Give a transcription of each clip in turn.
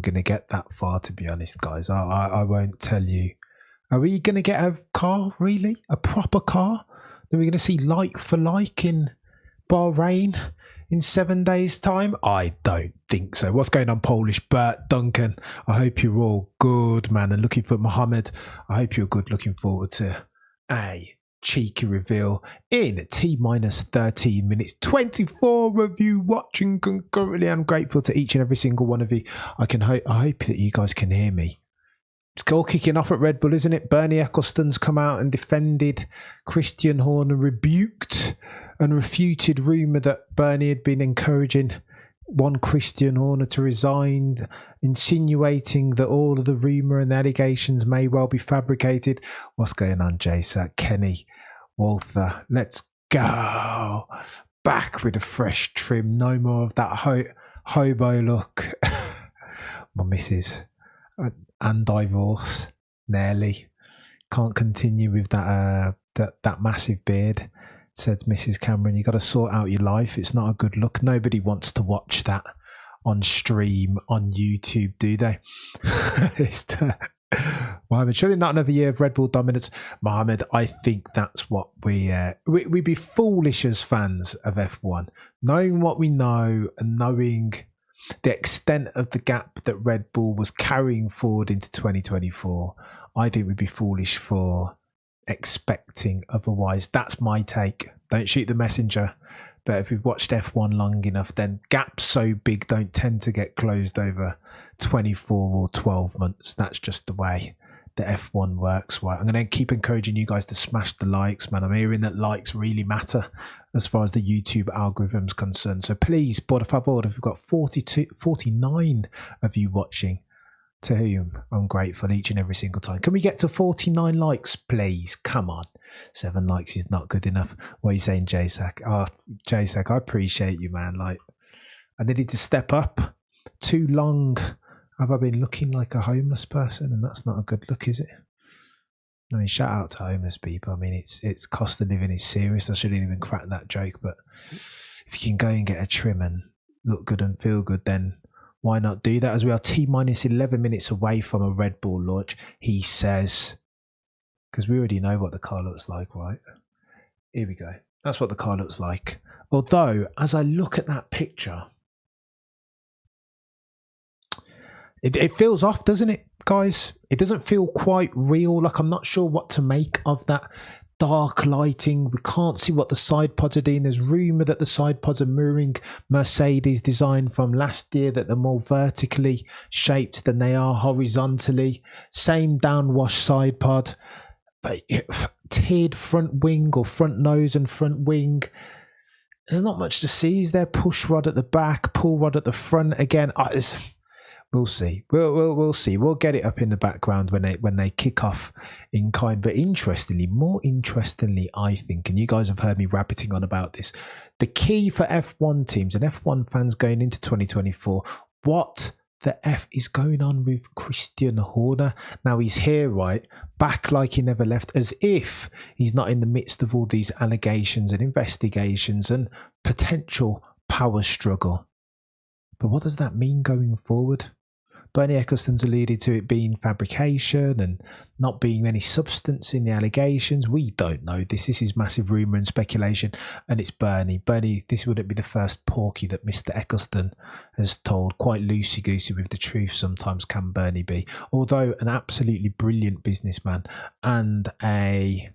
going to get that far, to be honest, guys. I won't tell you. Are we going to get a car, really? A proper car? Are we going to see like for like in Bahrain in 7 days' time? I don't think so. What's going on, Polish Bert Duncan? I hope you're all good, man. And looking for Mohammed, I hope you're good. Looking forward to a cheeky reveal in T-minus 13 minutes. 24 of you watching concurrently. I'm grateful to each and every single one of you. I hope that you guys can hear me. It's all kicking off at Red Bull, isn't it? Bernie Ecclestone's come out and defended Christian Horner, rebuked and refuted rumour that Bernie had been encouraging one Christian Horner to resign, insinuating that all of the rumour and the allegations may well be fabricated. What's going on, Jason? Kenny, Walther, let's go. Back with a fresh trim. No more of that hobo look. My missus. And divorce. Nearly. Can't continue with that massive beard. Said Mrs. Cameron, you got to sort out your life. It's not a good look. Nobody wants to watch that on stream on YouTube, do they? Mohammed, surely not another year of Red Bull dominance. Mohammed, I think that's what we'd be foolish as fans of F1, knowing what we know and knowing the extent of the gap that Red Bull was carrying forward into 2024. I think we'd be foolish for expecting otherwise. That's my take. Don't shoot the messenger. But if we've watched F1 long enough, then gaps so big don't tend to get closed over 24 or 12 months. That's just the way the F1 works, right? I'm going to keep encouraging you guys to smash the likes, man. I'm hearing that likes really matter as far as the YouTube algorithm's concerned. So please, por favor, if we've got 49 of you watching, to whom I'm grateful each and every single time. Can we get to 49 likes, please? Come on. 7 likes is not good enough. What are you saying, J-Sack? Oh, J-Sack, I appreciate you, man. Like, I needed to step up. Too long have I been looking like a homeless person, and that's not a good look, is it? I mean, shout out to homeless people. I mean, it's cost of living is serious. I shouldn't even crack that joke, but if you can go and get a trim and look good and feel good, then why not do that? As we are T-minus 11 minutes away from a Red Bull launch, he says, because we already know what the car looks like, right? Here we go. That's what the car looks like. Although, as I look at that picture, it feels off, doesn't it, guys? It doesn't feel quite real. Like, I'm not sure what to make of that dark lighting. We can't see what the side pods are doing. There's rumour that the side pods are mirroring Mercedes design from last year, that they're more vertically shaped than they are horizontally. Same downwash side pod, but tiered front wing or front nose and front wing. There's not much to see. Is there push rod at the back, pull rod at the front again? We'll see. We'll see. We'll get it up in the background when they kick off in kind. But more interestingly, I think, and you guys have heard me rabbiting on about this, the key for F1 teams and F1 fans going into 2024, what the F is going on with Christian Horner? Now he's here, right? Back like he never left, as if he's not in the midst of all these allegations and investigations and potential power struggle. But what does that mean going forward? Bernie Ecclestone's alluded to it being fabrication and not being any substance in the allegations. We don't know this. This is massive rumour and speculation, and it's Bernie. Bernie, this wouldn't be the first porky that Mr. Ecclestone has told. Quite loosey-goosey with the truth sometimes can Bernie be. Although an absolutely brilliant businessman and a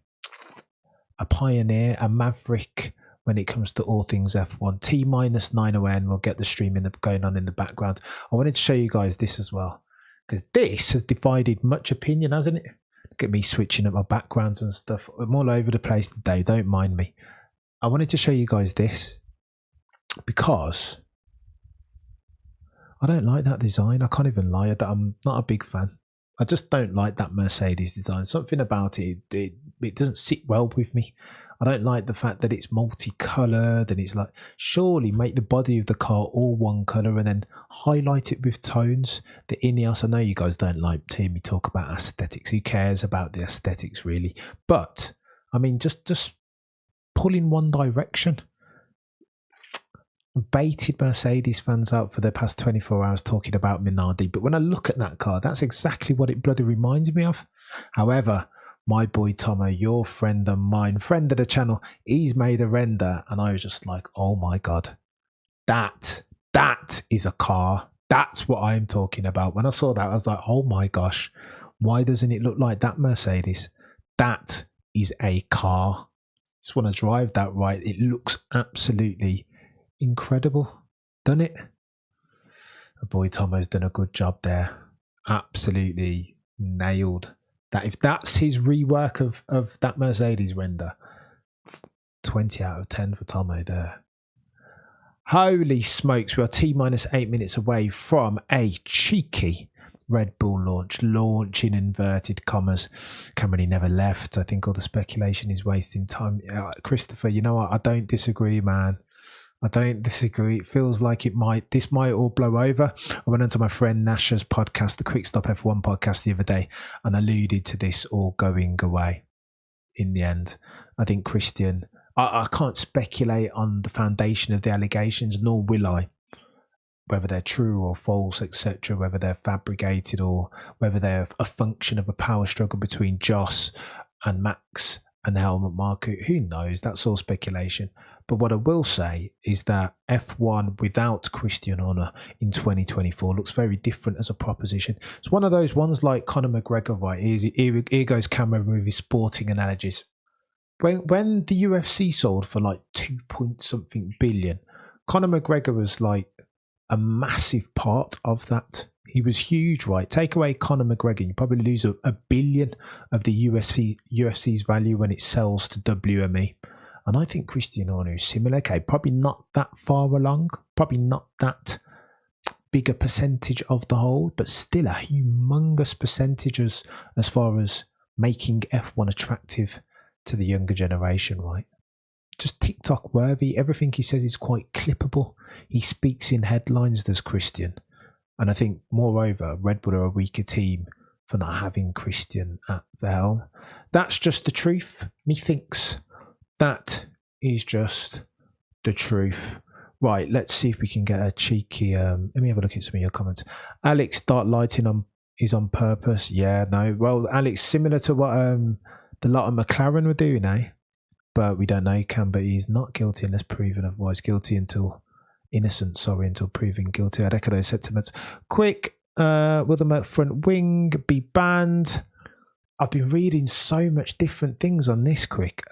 pioneer, a maverick when it comes to all things F1. T-minus 9:09, we'll get the streaming going on in the background. I wanted to show you guys this as well, because this has divided much opinion, hasn't it? Look at me switching up my backgrounds and stuff. I'm all over the place today, don't mind me. I wanted to show you guys this because I don't like that design. I can't even lie that I'm not a big fan. I just don't like that Mercedes design. Something about it doesn't sit well with me. I don't like the fact that it's multicolored, and it's like, surely make the body of the car all one color and then highlight it with tones. The Ineos, I know you guys don't like to hear me talk about aesthetics. Who cares about the aesthetics really? But I mean, just pull in one direction. baited Mercedes fans out for the past 24 hours talking about Minardi, but when I look at that car, that's exactly what it bloody reminds me of. However, my boy Tomo, your friend and mine, friend of the channel, he's made a render, and I was just like, oh my god, that is a car. That's what I'm talking about. When I saw that, I was like, oh my gosh, why doesn't it look like that Mercedes? That is a car. Just want to drive that right. It looks absolutely incredible, doesn't it? The boy Tomo's done a good job there. Absolutely nailed that. If that's his rework of that Mercedes render, 20 out of 10 for Tomo there. Holy smokes, we are T-minus 8 minutes away from a cheeky Red Bull launch in inverted commas. Cameron never left. I think all the speculation is wasting time. Christopher, you know what? I don't disagree, man. I don't disagree. It feels like this might all blow over. I went onto my friend Nash's podcast, the Quick Stop F1 podcast the other day, and alluded to this all going away in the end. I think Christian, I can't speculate on the foundation of the allegations, nor will I, whether they're true or false, etc., whether they're fabricated or whether they're a function of a power struggle between Joss and Max and Helmut Marko. Who knows? That's all speculation. But what I will say is that F1 without Christian Horner in 2024 looks very different as a proposition. It's one of those ones like Conor McGregor, right? Here goes Cameron with his sporting analogies. When the UFC sold for like 2-point-something billion, Conor McGregor was like a massive part of that. He was huge, right? Take away Conor McGregor, you probably lose a billion of the UFC's value when it sells to WME. And I think Christian Horner is similar. Okay, probably not that far along, probably not that bigger percentage of the whole, but still a humongous percentage as far as making F1 attractive to the younger generation, right? Just TikTok worthy. Everything he says is quite clippable. He speaks in headlines, does Christian. And I think, moreover, Red Bull are a weaker team for not having Christian at the helm. That's just the truth, methinks. That is just the truth. Right, let's see if we can get a cheeky... let me have a look at some of your comments. Alex, dark lighting is on purpose. Yeah, no. Well, Alex, similar to what the lot of McLaren were doing, eh? But we don't know, but he's not guilty unless proven otherwise. Innocent, until proven guilty. I'd echo those sentiments. Quick, will the front wing be banned? I've been reading so much different things on this, Quick.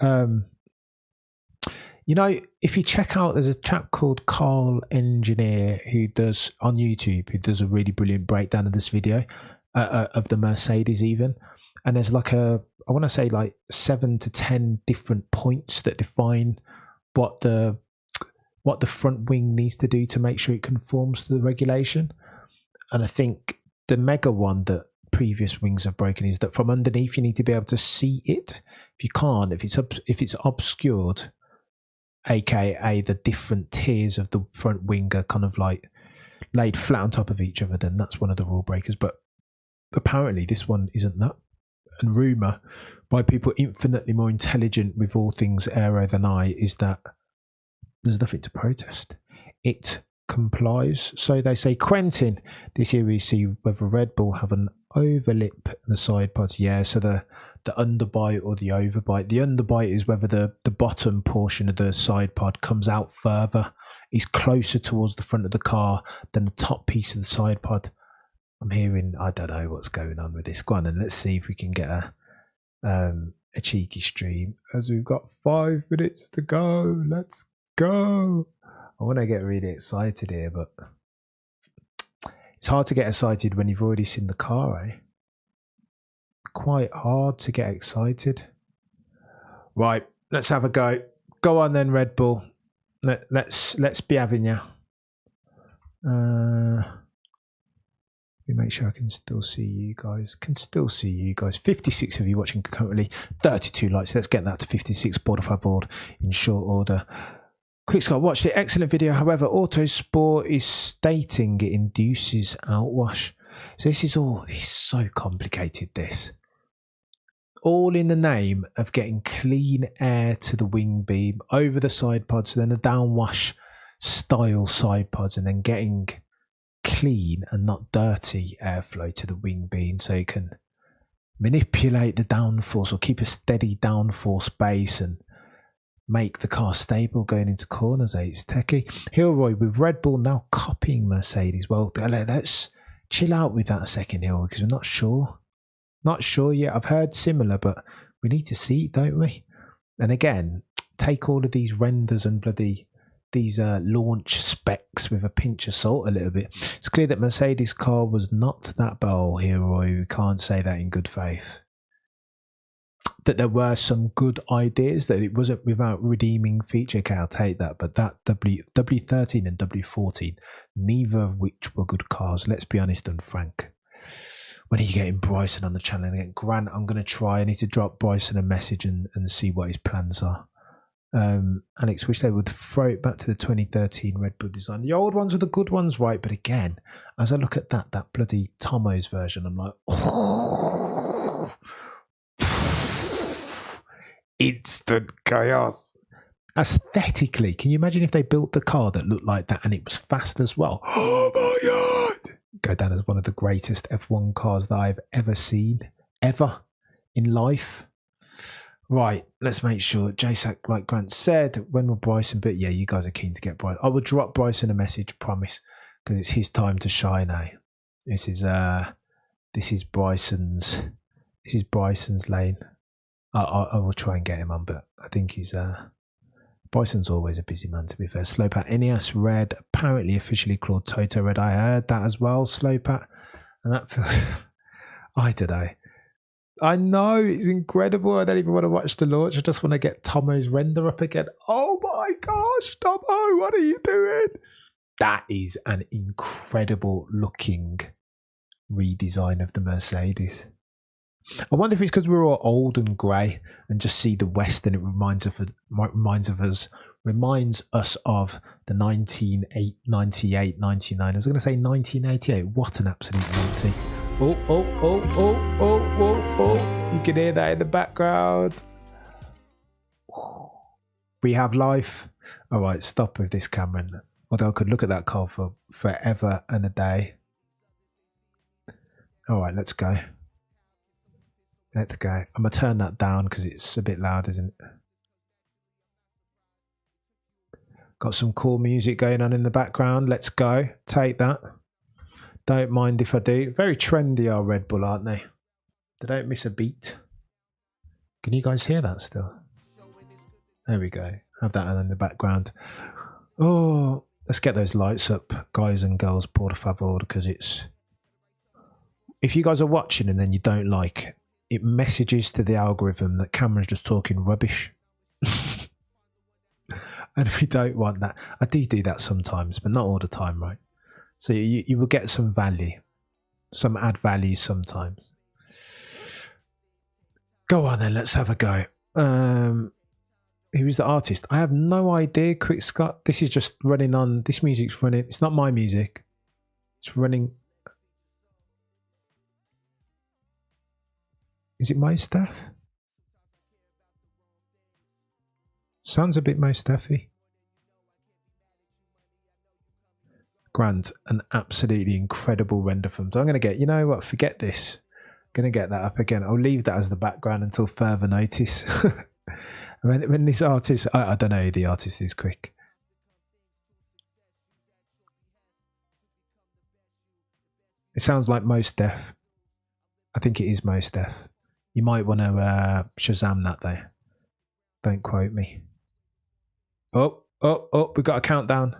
You know, if you check out, there's a chap called Carl Engineer who does on YouTube, who does a really brilliant breakdown of this video, of the Mercedes even. And there's like I want to say like 7 to 10 different points that define what the front wing needs to do to make sure it conforms to the regulation. And I think the mega one that previous wings have broken is that from underneath you need to be able to see it. If you can't, if it's obscured, aka the different tiers of the front wing are kind of like laid flat on top of each other, then that's one of the rule breakers. But apparently this one isn't that. And rumour by people infinitely more intelligent with all things aero than I is that there's nothing to protest. It complies. So they say, Quentin, this year we see whether Red Bull have an overlip in the side pods. Yeah, so the underbite or the overbite. The underbite is whether the bottom portion of the side pod comes out further, is closer towards the front of the car than the top piece of the side pod. I'm hearing, I don't know what's going on with this. Go on and let's see if we can get a cheeky stream as we've got 5 minutes to go. Let's go. I want to get really excited here, but it's hard to get excited when you've already seen the car, eh? Quite hard to get excited. Right, let's have a go. Go on then, Red Bull. Let's be having you. Let me make sure I can still see you guys. 56 of you watching currently. 32 likes. Let's get that to 56. Por favor, in short order. Quick Scott, watch the excellent video. However, Autosport is stating it induces outwash. So this is so complicated, this. All in the name of getting clean air to the wing beam over the side pods, then a downwash style side pods and then getting clean and not dirty airflow to the wing beam so you can manipulate the downforce or keep a steady downforce base and make the car stable going into corners. It's techie. Hilroy, with Red Bull now copying Mercedes, well, let's chill out with that a second, Hilroy, because we're not sure. Not sure yet. I've heard similar, but we need to see it, don't we? And again, take all of these renders and these launch specs with a pinch of salt a little bit. It's clear that Mercedes' car was not that bad, Hilroy. We can't say that in good faith. That there were some good ideas, that it wasn't without redeeming feature. Okay, I'll take that. But that W13 and W14, neither of which were good cars. Let's be honest and frank. When are you getting Bryson on the channel again? Grant, I'm going to try. I need to drop Bryson a message and see what his plans are. Alex, wish they would throw it back to the 2013 Red Bull design. The old ones were the good ones, right? But again, as I look at that bloody Tomo's version, I'm like, oh, instant chaos. Aesthetically, can you imagine if they built the car that looked like that and it was fast as well? Oh my god! Go down as one of the greatest F1 cars that I've ever seen, ever in life. Right, let's make sure. JSAC, like Grant said, when will Bryson? But yeah, you guys are keen to get Bryson. I will drop Bryson a message, promise, because it's his time to shine now. This is Bryson's lane. I will try and get him on, but I think he's Bryson's always a busy man, to be fair. Slowpat Ineos Red, apparently officially called Toto Red. I heard that as well, Slowpat. And that feels... I don't know. I know, it's incredible. I don't even want to watch the launch. I just want to get Tomo's render up again. Oh my gosh, Tomo, what are you doing? That is an incredible looking redesign of the Mercedes. I wonder if it's because we're all old and grey and just see the West and it reminds us of the 1998, 99. I was going to say 1988. What an absolute numpty. Oh. You can hear that in the background. We have life. All right, stop with this, Cameron. Although I could look at that car for forever and a day. All right, let's go. Let's go. I'm going to turn that down because it's a bit loud, isn't it? Got some cool music going on in the background. Let's go. Take that. Don't mind if I do. Very trendy are Red Bull, aren't they? They don't miss a beat. Can you guys hear that still? There we go. Have that in the background. Oh, let's get those lights up, guys and girls, por favor, because it's... If you guys are watching and then you don't like it messages to the algorithm that Cameron's just talking rubbish. And we don't want that. I do that sometimes, but not all the time, right? So you will get some value, some add value sometimes. Go on then, let's have a go. Who's the artist? I have no idea, Quick Scott. This is just running on, this music's running. It's not my music. It's running. Is it Most Def? Sounds a bit Most Defy. Grant, an absolutely incredible render from. So I'm going to get, you know what, forget this. I'm going to get that up again. I'll leave that as the background until further notice. when this artist, I don't know who the artist is, Quick. It sounds like Most Def. I think it is Most Def. You might want to Shazam that though. Don't quote me. Oh, we've got a countdown.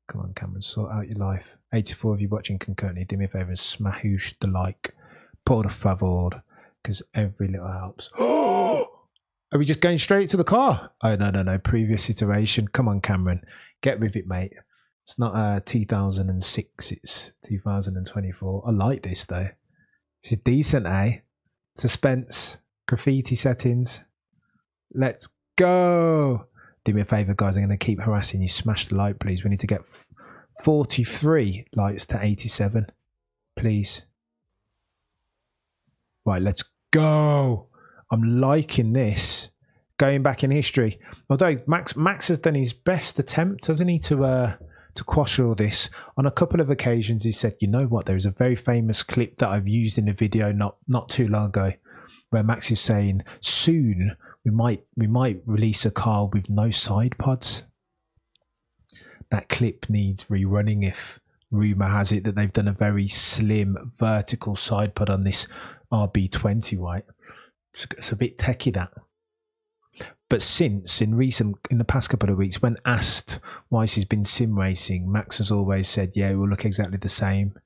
Come on, Cameron, sort out your life. 84 of you watching concurrently, do me a favour and smahoosh the like. Por favor, because every little helps. Oh! Are we just going straight to the car? Oh, no. Previous iteration. Come on, Cameron. Get with it, mate. It's not 2006, it's 2024. I like this, though. This is decent, eh? Suspense, graffiti settings. Let's go. Do me a favour, guys. I'm going to keep harassing you. Smash the like, please. We need to get 43 likes to 87. Please. Right, let's go. I'm liking this. going back in history. Although Max has done his best attempt, hasn't he, to quash all this. On a couple of occasions, he said, "You know what? There is a very famous clip that I've used in a video not too long ago, where Max is saying, soon we might release a car with no side pods." That clip needs rerunning if rumour has it that they've done a very slim vertical side pod on this RB20, right? It's a bit techie, that. But since in the past couple of weeks, when asked why she's been sim racing, Max has always said, "Yeah, it will look exactly the same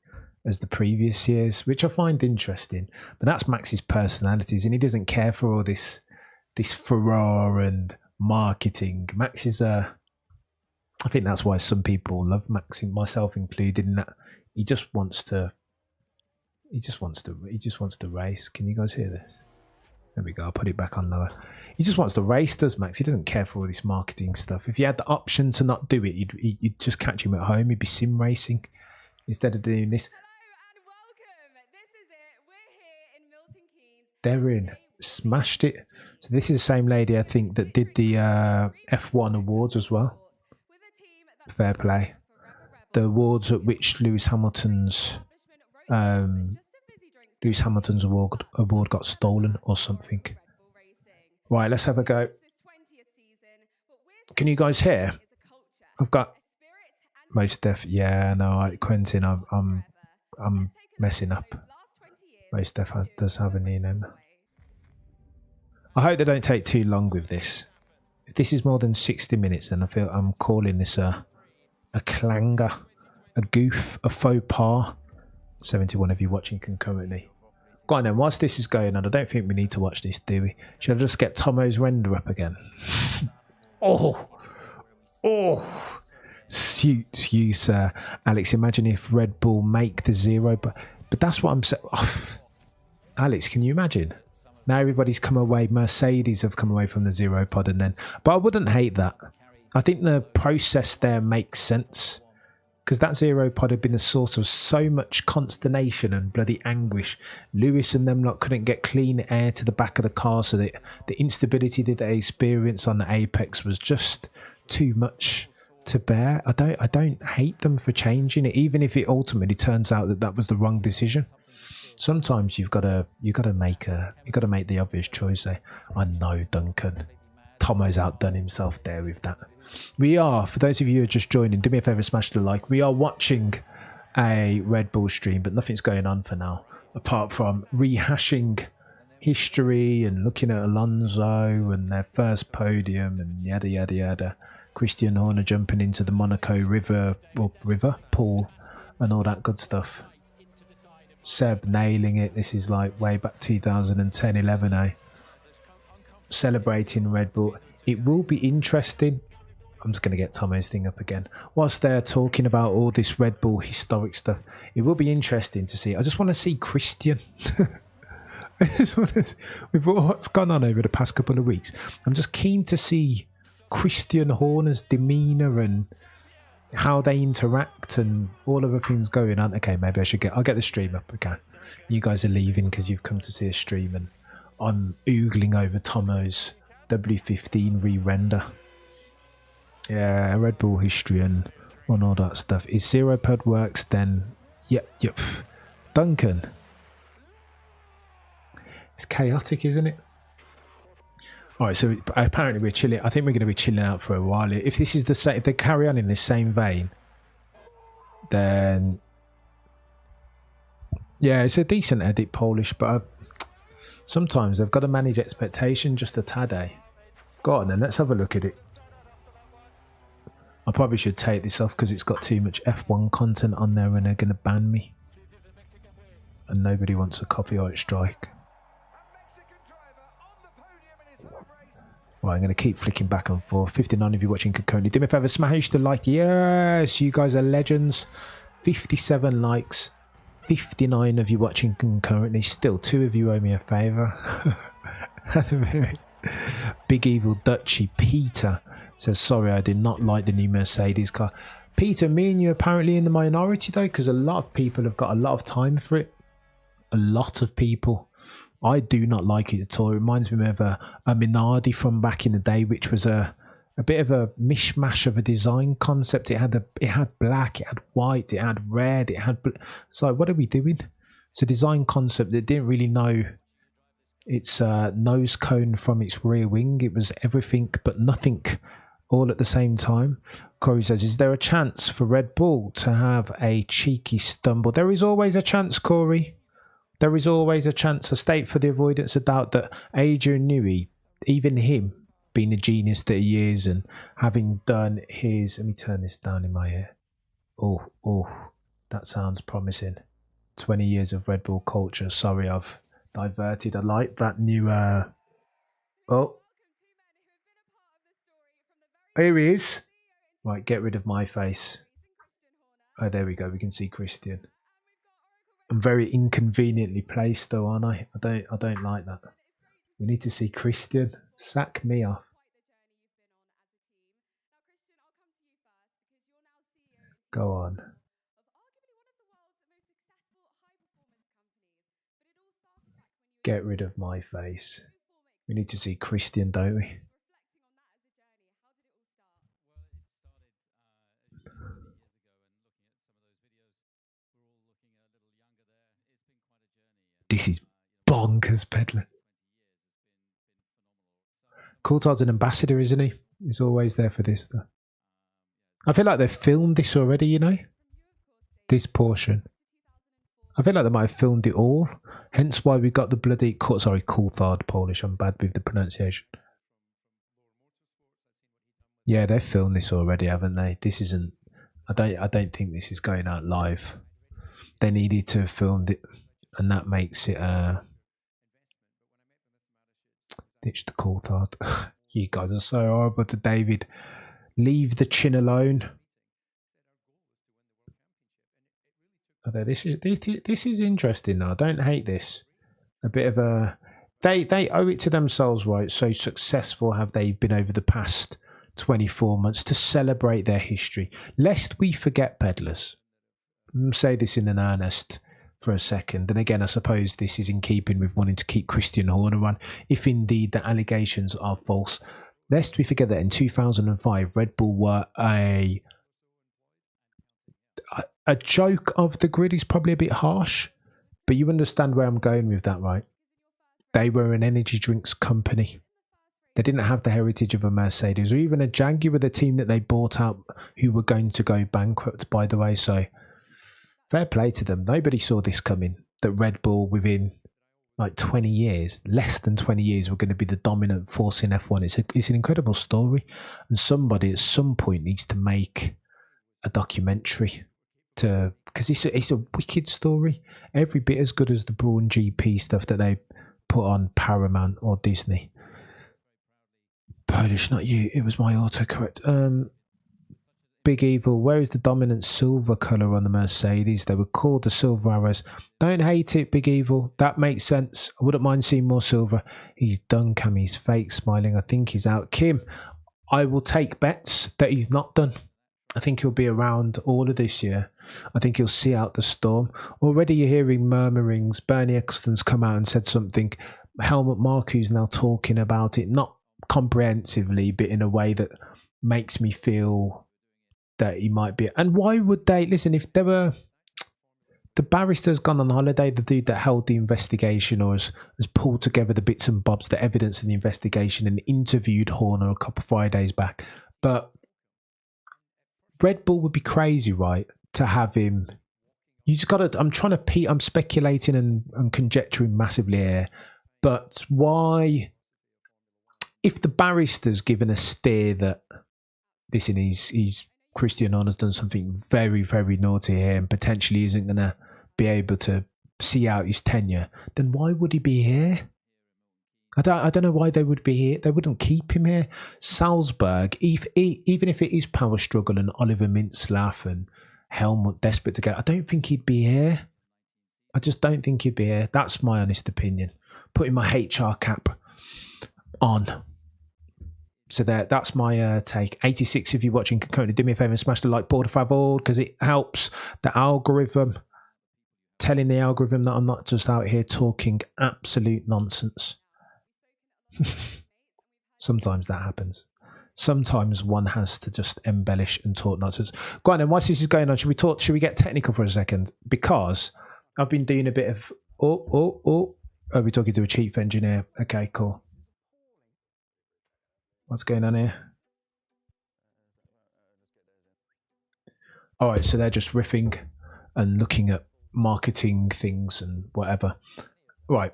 as the previous years," which I find interesting. But that's Max's personalities, and he doesn't care for all this furore and marketing. Max is I think that's why some people love Max, myself included, in that he just wants to race. Can you guys hear this? There we go. I'll put it back on lower. He just wants to race, does Max? He doesn't care for all this marketing stuff. If he had the option to not do it, you'd just catch him at home. He'd be sim racing instead of doing this. They're in. Smashed it. So this is the same lady, I think, that did the F1 awards as well. Fair play. The awards at which Lewis Hamilton's award got stolen or something. Right, let's have a go. Can you guys hear? I've got most def. Yeah, no, Quentin, I'm messing up. Most def does have an name. I hope they don't take too long with this. If this is more than 60 minutes, then I feel I'm calling this a clanger, a goof, a faux pas. 71 of you watching concurrently. Go on then, whilst this is going on, I don't think we need to watch this, do we? Should I just get Tomo's render up again? Oh! Suits you, sir. Alex, imagine if Red Bull make the zero, but that's what I'm saying. Oh. Alex, can you imagine? Now everybody's come away, Mercedes have come away from the zero pod, and then... But I wouldn't hate that. I think the process there makes sense. Because that zero pod had been the source of so much consternation and bloody anguish. Lewis and them lot couldn't get clean air to the back of the car, so that the instability that they experienced on the apex was just too much to bear. I don't hate them for changing it, even if it ultimately turns out that was the wrong decision. Sometimes you've got to make the obvious choice. I know, Duncan. Tomo's outdone himself there with that. We are, for those of you who are just joining, do me a favour, smash the like. We are watching a Red Bull stream, but nothing's going on for now, apart from rehashing history and looking at Alonso and their first podium and yada yada yada. Christian Horner jumping into the Monaco river pool and all that good stuff. Seb nailing it. This is like way back 2010, 11, eh? Celebrating Red Bull. It will be interesting. I'm just going to get Tomo's thing up again. Whilst they're talking about all this Red Bull historic stuff, it will be interesting to see. I just want to see Christian. I just want to see, with what's gone on over the past couple of weeks, I'm just keen to see Christian Horner's demeanour and how they interact and all of the things going on. Okay, maybe I'll get the stream up again. You guys are leaving because you've come to see a stream and I'm oogling over Tomo's W15 re-render. Yeah, Red Bull history and all that stuff. If zero pod works, then yep. Duncan. It's chaotic, isn't it? Alright, so apparently we're chilling. I think we're going to be chilling out for a while. If this is the same, if they carry on in this same vein, then yeah, it's a decent edit, Polish, but sometimes they've got to manage expectation just a tad, eh? Go on then, let's have a look at it. I probably should take this off because it's got too much F1 content on there and they're going to ban me. And nobody wants a copyright strike. Right, I'm going to keep flicking back and forth. 59 of you watching concurrently. Do me a favour, smash the like. Yes, you guys are legends. 57 likes. 59 of you watching concurrently. Still, 2 of you owe me a favour. Big Evil Dutchy Peter says, sorry, I did not like the new Mercedes car. Peter, me and you are apparently in the minority though, because a lot of people have got a lot of time for it. A lot of people. I do not like it at all. It reminds me of a Minardi from back in the day, which was a bit of a mishmash of a design concept. It had black, it had white, it had red, it's like, what are we doing? It's a design concept that didn't really know its nose cone from its rear wing. It was everything but nothing all at the same time. Corey says, is there a chance for Red Bull to have a cheeky stumble? There is always a chance, Corey. There is always a chance. I state for the avoidance of doubt that Adrian Newey, even him, being the genius that he is and having done his... Let me turn this down in my ear. Oh, that sounds promising. 20 years of Red Bull culture. Sorry, I've diverted. I like that new... Oh. Here he is. Right, get rid of my face. Oh, there we go. We can see Christian. I'm very inconveniently placed, though, aren't I? I don't like that. We need to see Christian. Sack me off. Go on. Get rid of my face. We need to see Christian, don't we? This is bonkers, Pedler. Coulthard's an ambassador, isn't he? He's always there for this stuff. I feel like they've filmed this already, you know? This portion. I feel like they might have filmed it all. Hence why we got the bloody... Coulthard, Polish. I'm bad with the pronunciation. Yeah, they've filmed this already, haven't they? This isn't... I don't think this is going out live. They needed to have filmed it, and that makes it... Ditch the Coulthard. You guys are so horrible to David. Leave the chin alone. Okay, this is interesting now. I don't hate this. A bit of a... They owe it to themselves, right? So successful have they been over the past 24 months to celebrate their history. Lest we forget, peddlers. Say this in an earnest for a second. And again, I suppose this is in keeping with wanting to keep Christian Horner on, if indeed the allegations are false. Lest we forget that in 2005, Red Bull were a joke of the grid is probably a bit harsh, but you understand where I'm going with that, right? They were an energy drinks company. They didn't have the heritage of a Mercedes or even a Jaguar, the team that they bought out, who were going to go bankrupt, by the way. So fair play to them. Nobody saw this coming, that Red Bull within like 20 years, less than 20 years, were going to be the dominant force in F1. It's an incredible story, and somebody at some point needs to make a documentary because it's a wicked story, every bit as good as the Brawn GP stuff that they put on Paramount or Disney. Polish, not you. It was my autocorrect. Big Evil, where is the dominant silver colour on the Mercedes? They were called the Silver Arrows. Don't hate it, Big Evil. That makes sense. I wouldn't mind seeing more silver. He's done, Cam. He's fake smiling. I think he's out. Kim, I will take bets that he's not done. I think he'll be around all of this year. I think he'll see out the storm. Already you're hearing murmurings. Bernie Eccleston's come out and said something. Helmut Marko's now talking about it, not comprehensively, but in a way that makes me feel that he might be. And why would they... Listen, if there were... The barrister's gone on holiday, the dude that held the investigation or has pulled together the bits and bobs, the evidence in the investigation, and interviewed Horner a couple of Fridays back. But Red Bull would be crazy, right, to have him. You just got to... I'm speculating and conjecturing massively here. But why... If the barrister's given a steer that, listen, he's Christian Horner's done something very, very naughty here and potentially isn't going to be able to see out his tenure, then why would he be here? I don't know why they would be here. They wouldn't keep him here. Salzburg, even if it is power struggle and Oliver Mintzlaff and Helmut desperate to get, I don't think he'd be here. I just don't think he'd be here. That's my honest opinion. Putting my HR cap on. So that's my take. 86 if you're watching, can currently do me a favour and smash the like button, favor, because it helps the algorithm. telling the algorithm that I'm not just out here talking absolute nonsense. Sometimes that happens. Sometimes one has to just embellish and talk nonsense. Go on then, whilst this is going on, should we get technical for a second? Because I've been doing a bit of are we talking to a chief engineer? Okay, cool. What's going on here? All right, so they're just riffing and looking at marketing things and whatever. Right,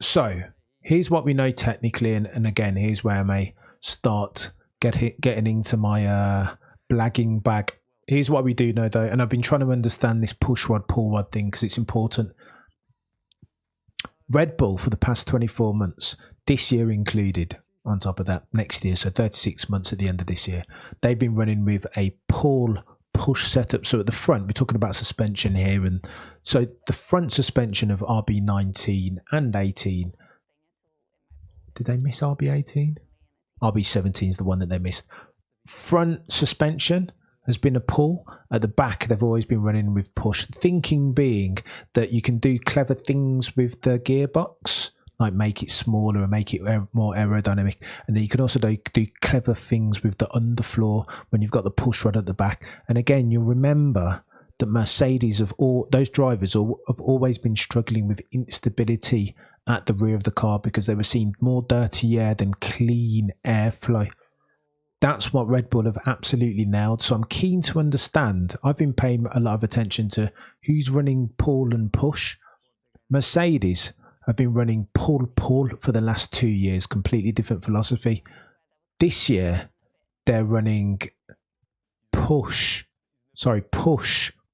so here's what we know technically, and again, here's where I may start getting into my blagging bag. Here's what we do know though, and I've been trying to understand this push rod, pull rod thing because it's important. Red Bull for the past 24 months, this year included, on top of that, next year, so 36 months at the end of this year, they've been running with a pull push setup. So at the front, we're talking about suspension here, and so the front suspension of RB19 and 18. Did they miss RB18? RB17 is the one that they missed. Front suspension has been a pull. At the back, they've always been running with push. Thinking being that you can do clever things with the gearbox, like make it smaller and make it more aerodynamic. And then you can also do clever things with the underfloor when you've got the push rod at the back. And again, you'll remember that Mercedes, those drivers have always been struggling with instability at the rear of the car because they were seeing more dirty air than clean airflow. That's what Red Bull have absolutely nailed. So I'm keen to understand. I've been paying a lot of attention to who's running pull and push. Mercedes have been running pull for the last 2 years, completely different philosophy. This year, they're running push,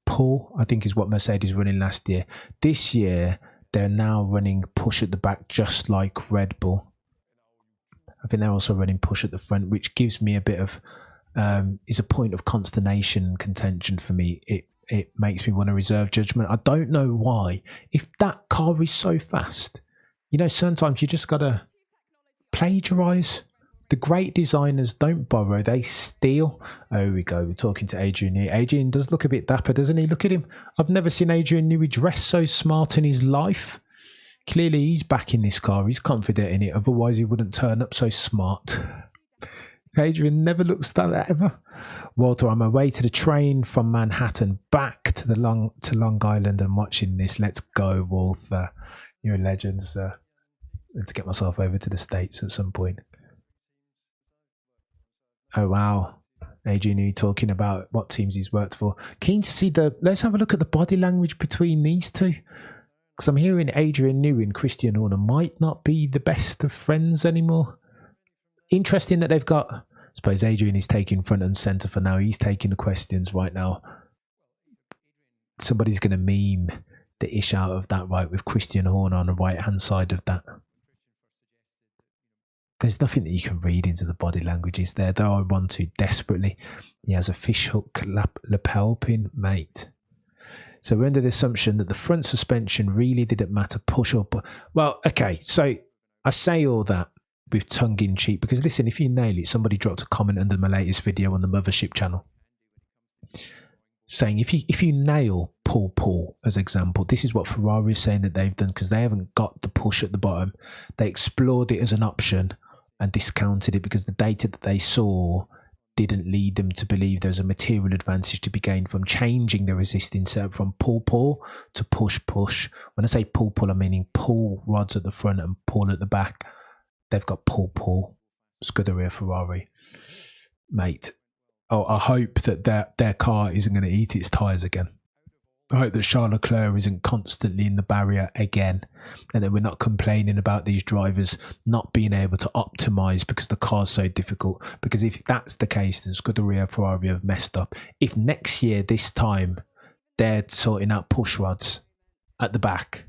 pull, I think is what Mercedes running last year. This year, they're now running push at the back, just like Red Bull. I think they're also running push at the front, which gives me a bit of, is a point of consternation and contention for me. It makes me want to reserve judgment. I don't know why. If that car is so fast, you know, sometimes you just got to plagiarize. The great designers don't borrow, they steal. Oh, here we go. We're talking to Adrian Newey. Adrian does look a bit dapper, doesn't he? Look at him. I've never seen Adrian Newey dress so smart in his life. Clearly, he's backing this car. He's confident in it. Otherwise, he wouldn't turn up so smart. Adrian never looks that ever. Walter, on my way to the train from Manhattan back to Long Island and watching this. Let's go, Walter. You're a legend, sir. And to get myself over to the States at some point. Oh, wow. Adrian Newey talking about what teams he's worked for. Keen to see let's have a look at the body language between these two. Because I'm hearing Adrian Newey and Christian Horner might not be the best of friends anymore. Interesting that they've got, I suppose Adrian is taking front and centre for now. He's taking the questions right now. Somebody's going to meme the ish out of that, right, with Christian Horner on the right-hand side of that. There's nothing that you can read into the body languages there, though I want to desperately. He has a fishhook lapel pin, mate. So we're under the assumption that the front suspension really didn't matter, push up. Well, okay, so I say all that with tongue-in-cheek because, listen, if you nail it, somebody dropped a comment under my latest video on the Mothership channel saying if you nail pull as example, this is what Ferrari is saying that they've done because they haven't got the push at the bottom. They explored it as an option and discounted it because the data that they saw didn't lead them to believe there's a material advantage to be gained from changing the resisting setup from pull to push. When I say pull, I'm meaning pull rods at the front and pull at the back. They've got pull. Scuderia Ferrari. Mate, I hope that their car isn't going to eat its tyres again. I hope that Charles Leclerc isn't constantly in the barrier again and that we're not complaining about these drivers not being able to optimise because the car's so difficult. Because if that's the case, then Scuderia Ferrari have messed up. If next year, this time, they're sorting out push rods at the back,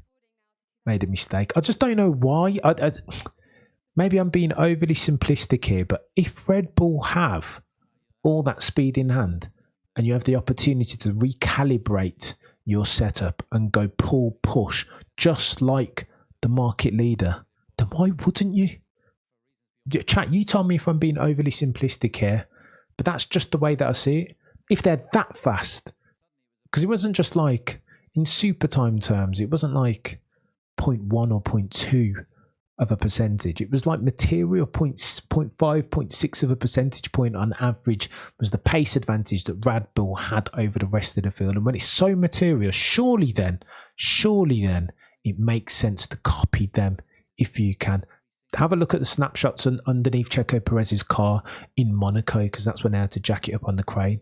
made a mistake. I just don't know why. Maybe I'm being overly simplistic here, but if Red Bull have all that speed in hand and you have the opportunity to recalibrate your setup and go push just like the market leader, then why wouldn't you? Chat, you tell me if I'm being overly simplistic here, but that's just the way that I see it. If they're that fast, because it wasn't just like in super time terms, it wasn't like 0.1 or 0.2 of a percentage. It was like material 0.5, 0.6 of a percentage point on average was the pace advantage that Red Bull had over the rest of the field. And when it's so material, surely then it makes sense to copy them if you can. Have a look at the snapshots underneath Checo Perez's car in Monaco, because that's when they had to jack it up on the crane.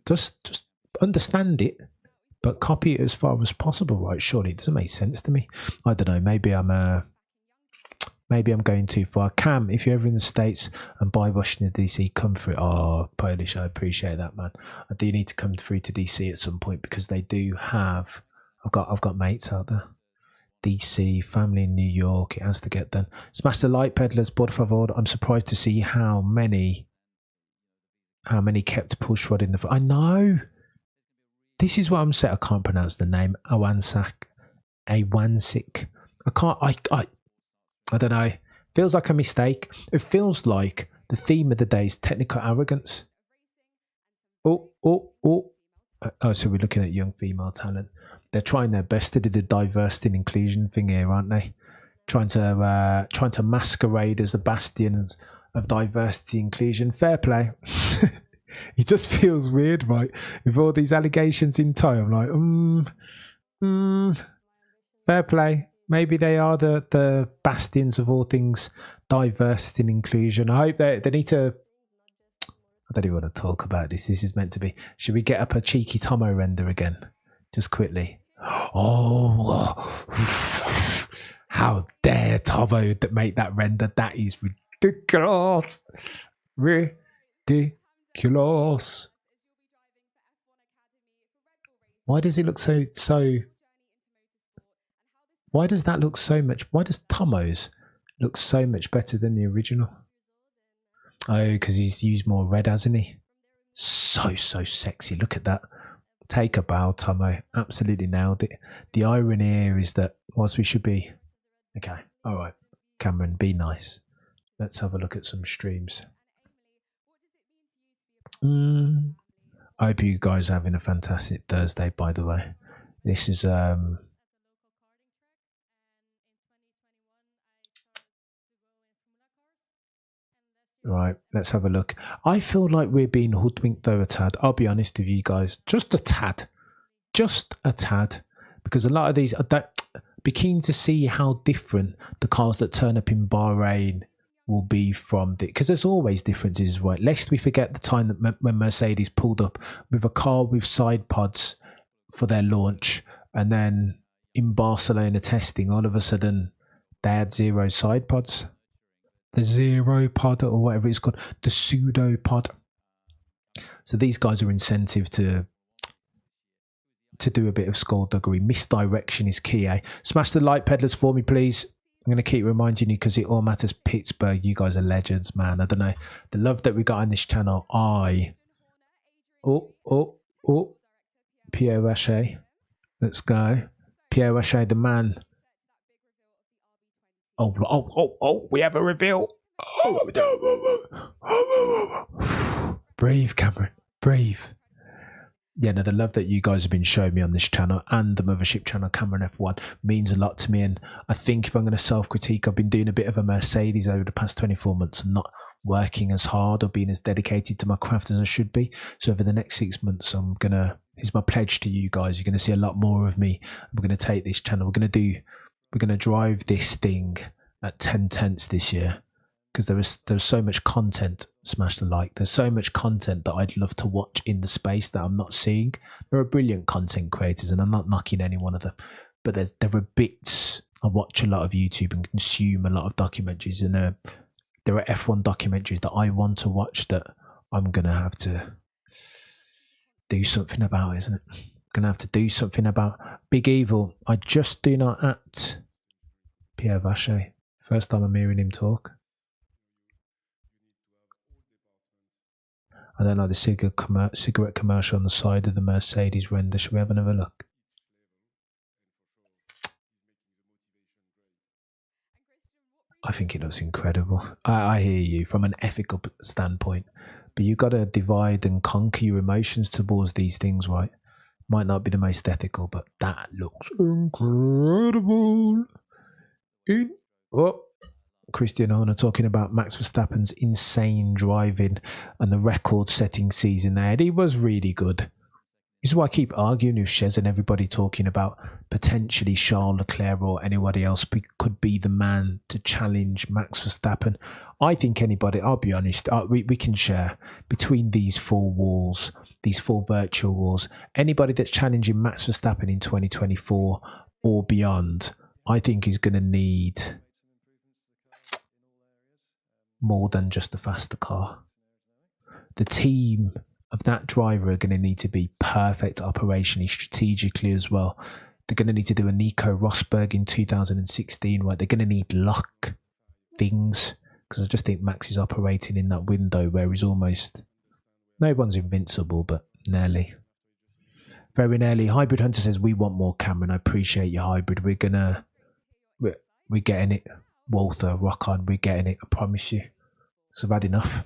Just understand it, but copy it as far as possible, right? Surely it doesn't make sense to me. I don't know. Maybe I'm going too far. Cam, if you're ever in the States and by Washington DC, come through. Oh, Polish, I appreciate that, man. I do need to come through to DC at some point because they do have. I've got mates out there. DC, family in New York. It has to get done. Smash the like, peddlers, por favor. I'm surprised to see how many kept push rod in the front. I know. This is what I'm saying. I can't pronounce the name. Awansik. I can't. I don't know. Feels like a mistake. It feels like the theme of the day is technical arrogance. Oh, so we're looking at young female talent. They're trying their best to do the diversity and inclusion thing here, aren't they? Trying to masquerade as the bastions of diversity and inclusion. Fair play. It just feels weird, right? With all these allegations in tow, I'm like, fair play. Maybe they are the bastions of all things diversity and inclusion. I hope they need to. I don't even want to talk about this. This is meant to be. Should we get up a cheeky Tomo render again? Just quickly. Oh, how dare Tomo make that render? That is ridiculous. Ridiculous. Why does it look so? Why does that look so much? Why does Tomo's look so much better than the original? Oh, because he's used more red, hasn't he? So sexy. Look at that. Take a bow, Tomo. Absolutely nailed it. The irony here is that whilst we should be... Okay, all right. Cameron, be nice. Let's have a look at some streams. I hope you guys are having a fantastic Thursday, by the way. This is... Right, let's have a look. I feel like we're being hoodwinked though a tad. I'll be honest with you guys. Just a tad. Because a lot of these... I'd be keen to see how different the cars that turn up in Bahrain will be from... Because there's always differences, right? Lest we forget the time that when Mercedes pulled up with a car with side pods for their launch, and then in Barcelona testing, all of a sudden they had 0 side pods. The zero pod or whatever it's called, the pseudo pod. So these guys are incentive to do a bit of skullduggery. Misdirection is key, eh? Smash the like, peddlers, for me, please. I'm going to keep reminding you because it all matters. Pittsburgh, you guys are legends, man. I don't know. The love that we got on this channel. Pierre Rocher. Let's go. Pierre Rocher, the man. Oh, we have a reveal. Breathe, Cameron. Breathe. Yeah, no, the love that you guys have been showing me on this channel and the mothership channel, Cameron F1, means a lot to me. And I think if I'm going to self-critique, I've been doing a bit of a Mercedes over the past 24 months and not working as hard or being as dedicated to my craft as I should be. So over the next 6 months, here's my pledge to you guys. You're going to see a lot more of me. We're going to take this channel. We're going to drive this thing at 10 tenths this year because there's so much content. Smash the like. There's so much content that I'd love to watch in the space that I'm not seeing. There are brilliant content creators, and I'm not knocking any one of them, but there are bits. I watch a lot of YouTube and consume a lot of documentaries, and there are F1 documentaries that I want to watch that I'm gonna have to do something about, isn't it? Gonna have to do something about. Big Evil. I just do not act. Pierre Vacher. First time I'm hearing him talk. I don't like the cigarette commercial on the side of the Mercedes render. Should we have another look? I think it looks incredible. I hear you from an ethical standpoint, but you've got to divide and conquer your emotions towards these things, right? Might not be the most ethical, but that looks incredible. Christian Horner talking about Max Verstappen's insane driving and the record-setting season there. He was really good. This is why I keep arguing with Shez and everybody talking about potentially Charles Leclerc or anybody else could be the man to challenge Max Verstappen. I think anybody, I'll be honest, we can share between these four walls, these four virtual walls, anybody that's challenging Max Verstappen in 2024 or beyond, I think is going to need more than just a faster car. The team of that driver are going to need to be perfect operationally, strategically as well. They're going to need to do a Nico Rosberg in 2016, right? They're going to need luck things, because I just think Max is operating in that window where he's almost, no one's invincible, but nearly. Very nearly. Hybrid Hunter says, we want more, Cameron. I appreciate your Hybrid. We're getting it. Walther, rock on, we're getting it, I promise you. So I've had enough.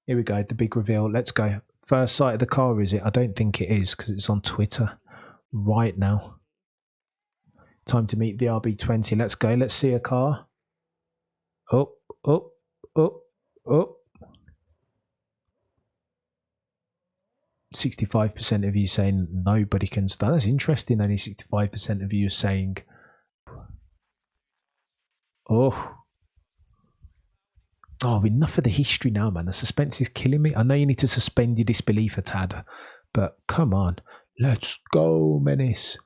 Here we go, the big reveal. Let's go. First sight of the car, is it? I don't think it is, because it's on Twitter right now. Time to meet the RB20. Let's go. Let's see a car. Oh. 65% of you saying nobody can start. That's interesting. Only 65% of you are saying... Oh, enough of the history now, man. The suspense is killing me. I know you need to suspend your disbelief a tad, but come on. Let's go, Menace.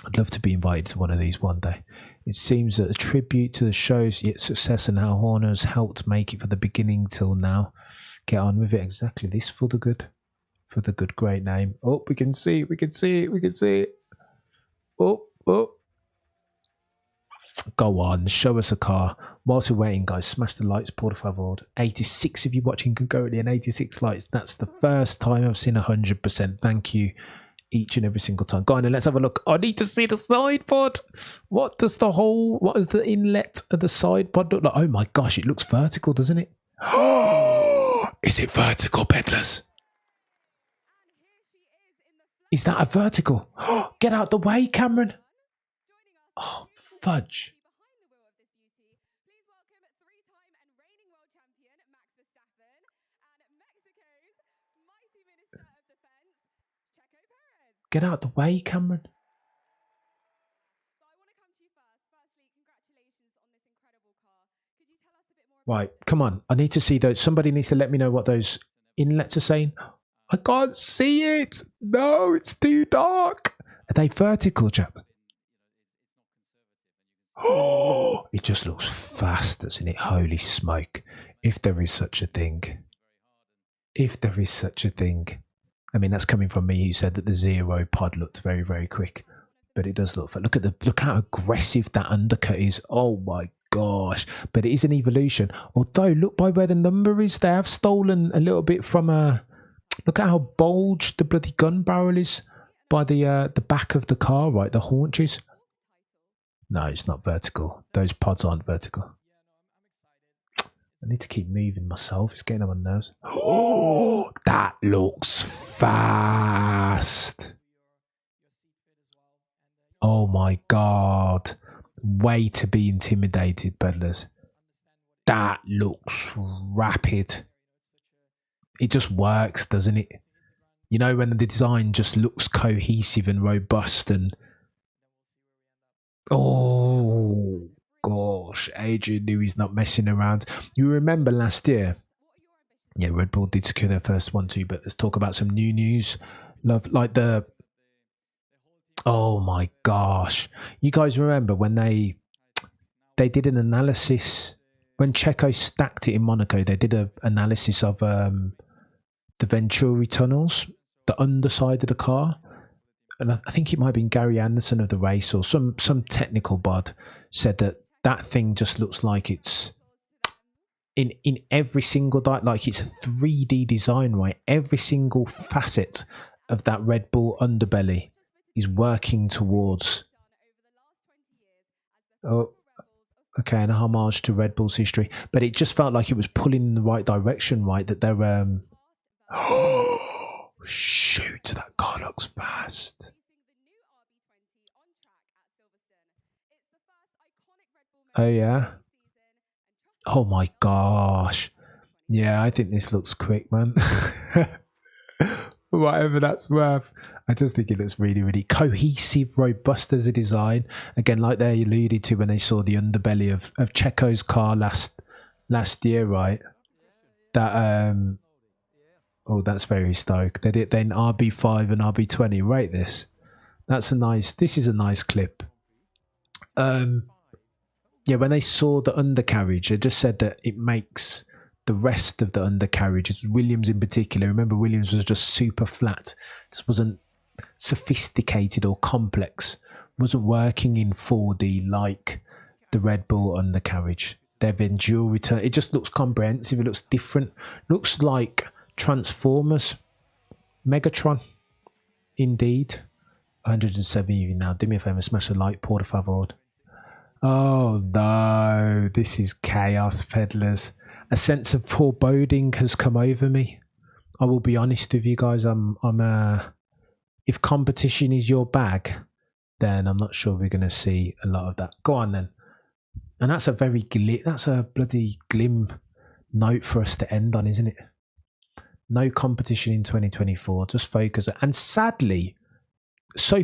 I'd love to be invited to one of these one day. It seems that a tribute to the show's yet success and how Horner's helped make it from the beginning till now. Get on with it. Exactly this for the good. For the good, great name. Oh, we can see it. Oh. Go on, show us a car. Whilst we're waiting, guys, smash the likes, por favor. 86 of you watching concurrently and 86 likes. That's the first time I've seen 100%. Thank you each and every single time. Go on and let's have a look. I need to see the side pod. What is the inlet of the side pod look like? Oh my gosh, it looks vertical, doesn't it? Is it vertical, peddlers? Is that a vertical? Get out the way, Cameron. Oh, fudge. Get out the way, Cameron. Right, come on. I need to see those. Somebody needs to let me know what those inlets are saying. I can't see it. No, it's too dark. Are they vertical, chap? Oh, it just looks fast, doesn't it? Holy smoke. If there is such a thing. I mean, that's coming from me who said that the zero pod looked very, very quick. But it does look... Look how aggressive that undercut is. Oh my gosh. But it is an evolution. Although, look by where the number is. They have stolen a little bit from a... Look at how bulged the bloody gun barrel is by the back of the car, right? The haunches. No, it's not vertical. Those pods aren't vertical. I need to keep moving myself. It's getting on my nerves. Oh, that looks fast. Oh my God. Way to be intimidated, peddlers. That looks rapid. It just works, doesn't it? You know, when the design just looks cohesive and robust and... Oh, gosh. Adrian knew he's not messing around. You remember last year? Yeah, Red Bull did secure their first 1-2, but let's talk about some new news. Like the... Oh, my gosh. You guys remember when they did an analysis... When Checo stacked it in Monaco, they did an analysis of the Venturi tunnels, the underside of the car. And I think it might have been Gary Anderson of the race or some technical bod said that thing just looks like it's in every single... Like it's a 3D design, right? Every single facet of that Red Bull underbelly is working towards... Oh... Okay, and a homage to Red Bull's history. But it just felt like it was pulling in the right direction, right? That they're... Shoot, that car looks fast. Oh, yeah. Oh, my gosh. Yeah, I think this looks quick, man. Whatever that's worth. I just think it looks really, really cohesive, robust as a design. Again, like they alluded to when they saw the underbelly of Checo's car last year, right? That oh, that's very stoked. They did then RB5 and RB20. Rate this. This is a nice clip. Yeah, when they saw the undercarriage, they just said that it makes the rest of the undercarriage, it's Williams in particular. Remember, Williams was just super flat. This wasn't sophisticated or complex. Wasn't working in 4D like the Red Bull undercarriage. Their Endure return. It just looks comprehensive. It looks different. Looks like Transformers. Megatron. Indeed. 107 now. Do me a favour, smash a like, por favor. Oh no, this is chaos, peddlers. A sense of foreboding has come over me. I will be honest with you guys. If competition is your bag, then I'm not sure we're going to see a lot of that. Go on then. And that's a bloody glim note for us to end on, isn't it? No competition in 2024. Just focus. And sadly, so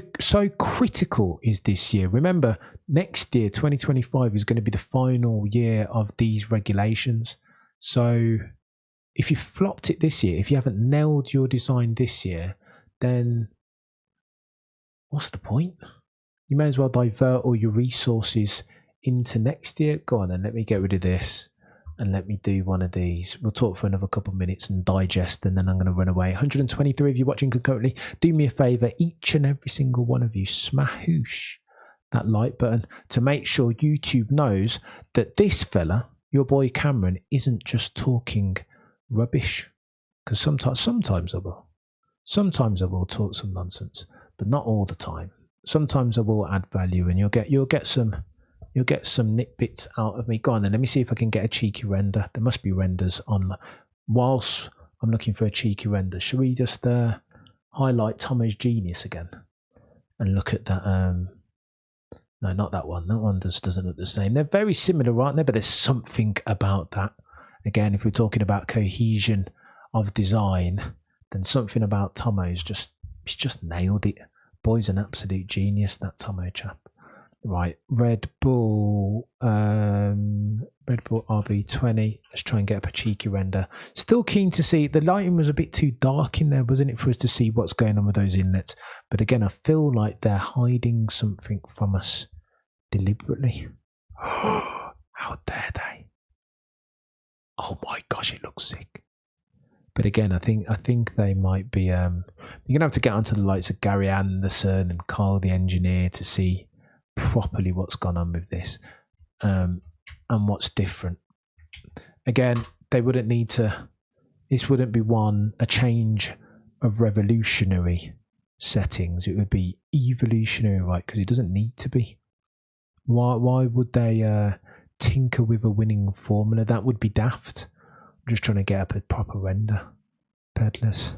critical is this year. Remember, next year, 2025, is going to be the final year of these regulations. So if you flopped it this year, if you haven't nailed your design this year, then what's the point? You may as well divert all your resources into next year. Go on then, let me get rid of this and let me do one of these. We'll talk for another couple of minutes and digest, and then I'm going to run away. 123 of you watching concurrently. Do me a favour, each and every single one of you, smashoosh that like button to make sure YouTube knows that this fella, your boy Cameron, isn't just talking rubbish. Because sometimes I will. Sometimes I will talk some nonsense, but not all the time. Sometimes I will add value, and you'll get some nitbits out of me. Go on then, let me see if I can get a cheeky render. There must be renders on. Whilst I'm looking for a cheeky render, should we just highlight Tomo's Genius again and look at that? No, not that one. That one just doesn't look the same. They're very similar, aren't they? But there's something about that. Again, if we're talking about cohesion of design, then something about Tomo's he's just nailed it. Boy's an absolute genius, that Tomo chap. Right, Red Bull RB20. Let's try and get up a cheeky render. Still keen to see. The lighting was a bit too dark in there, wasn't it, for us to see what's going on with those inlets? But again, I feel like they're hiding something from us deliberately. How dare they? Oh my gosh, it looks sick. But again, I think they might be. You're gonna have to get onto the likes of Gary Anderson and Carl the engineer to see properly what's gone on with this, and what's different. Again, they wouldn't need to. This wouldn't be a change of revolutionary settings. It would be evolutionary, right? Because it doesn't need to be. Why would they tinker with a winning formula? That would be daft. I'm just trying to get up a proper render. Peddlers.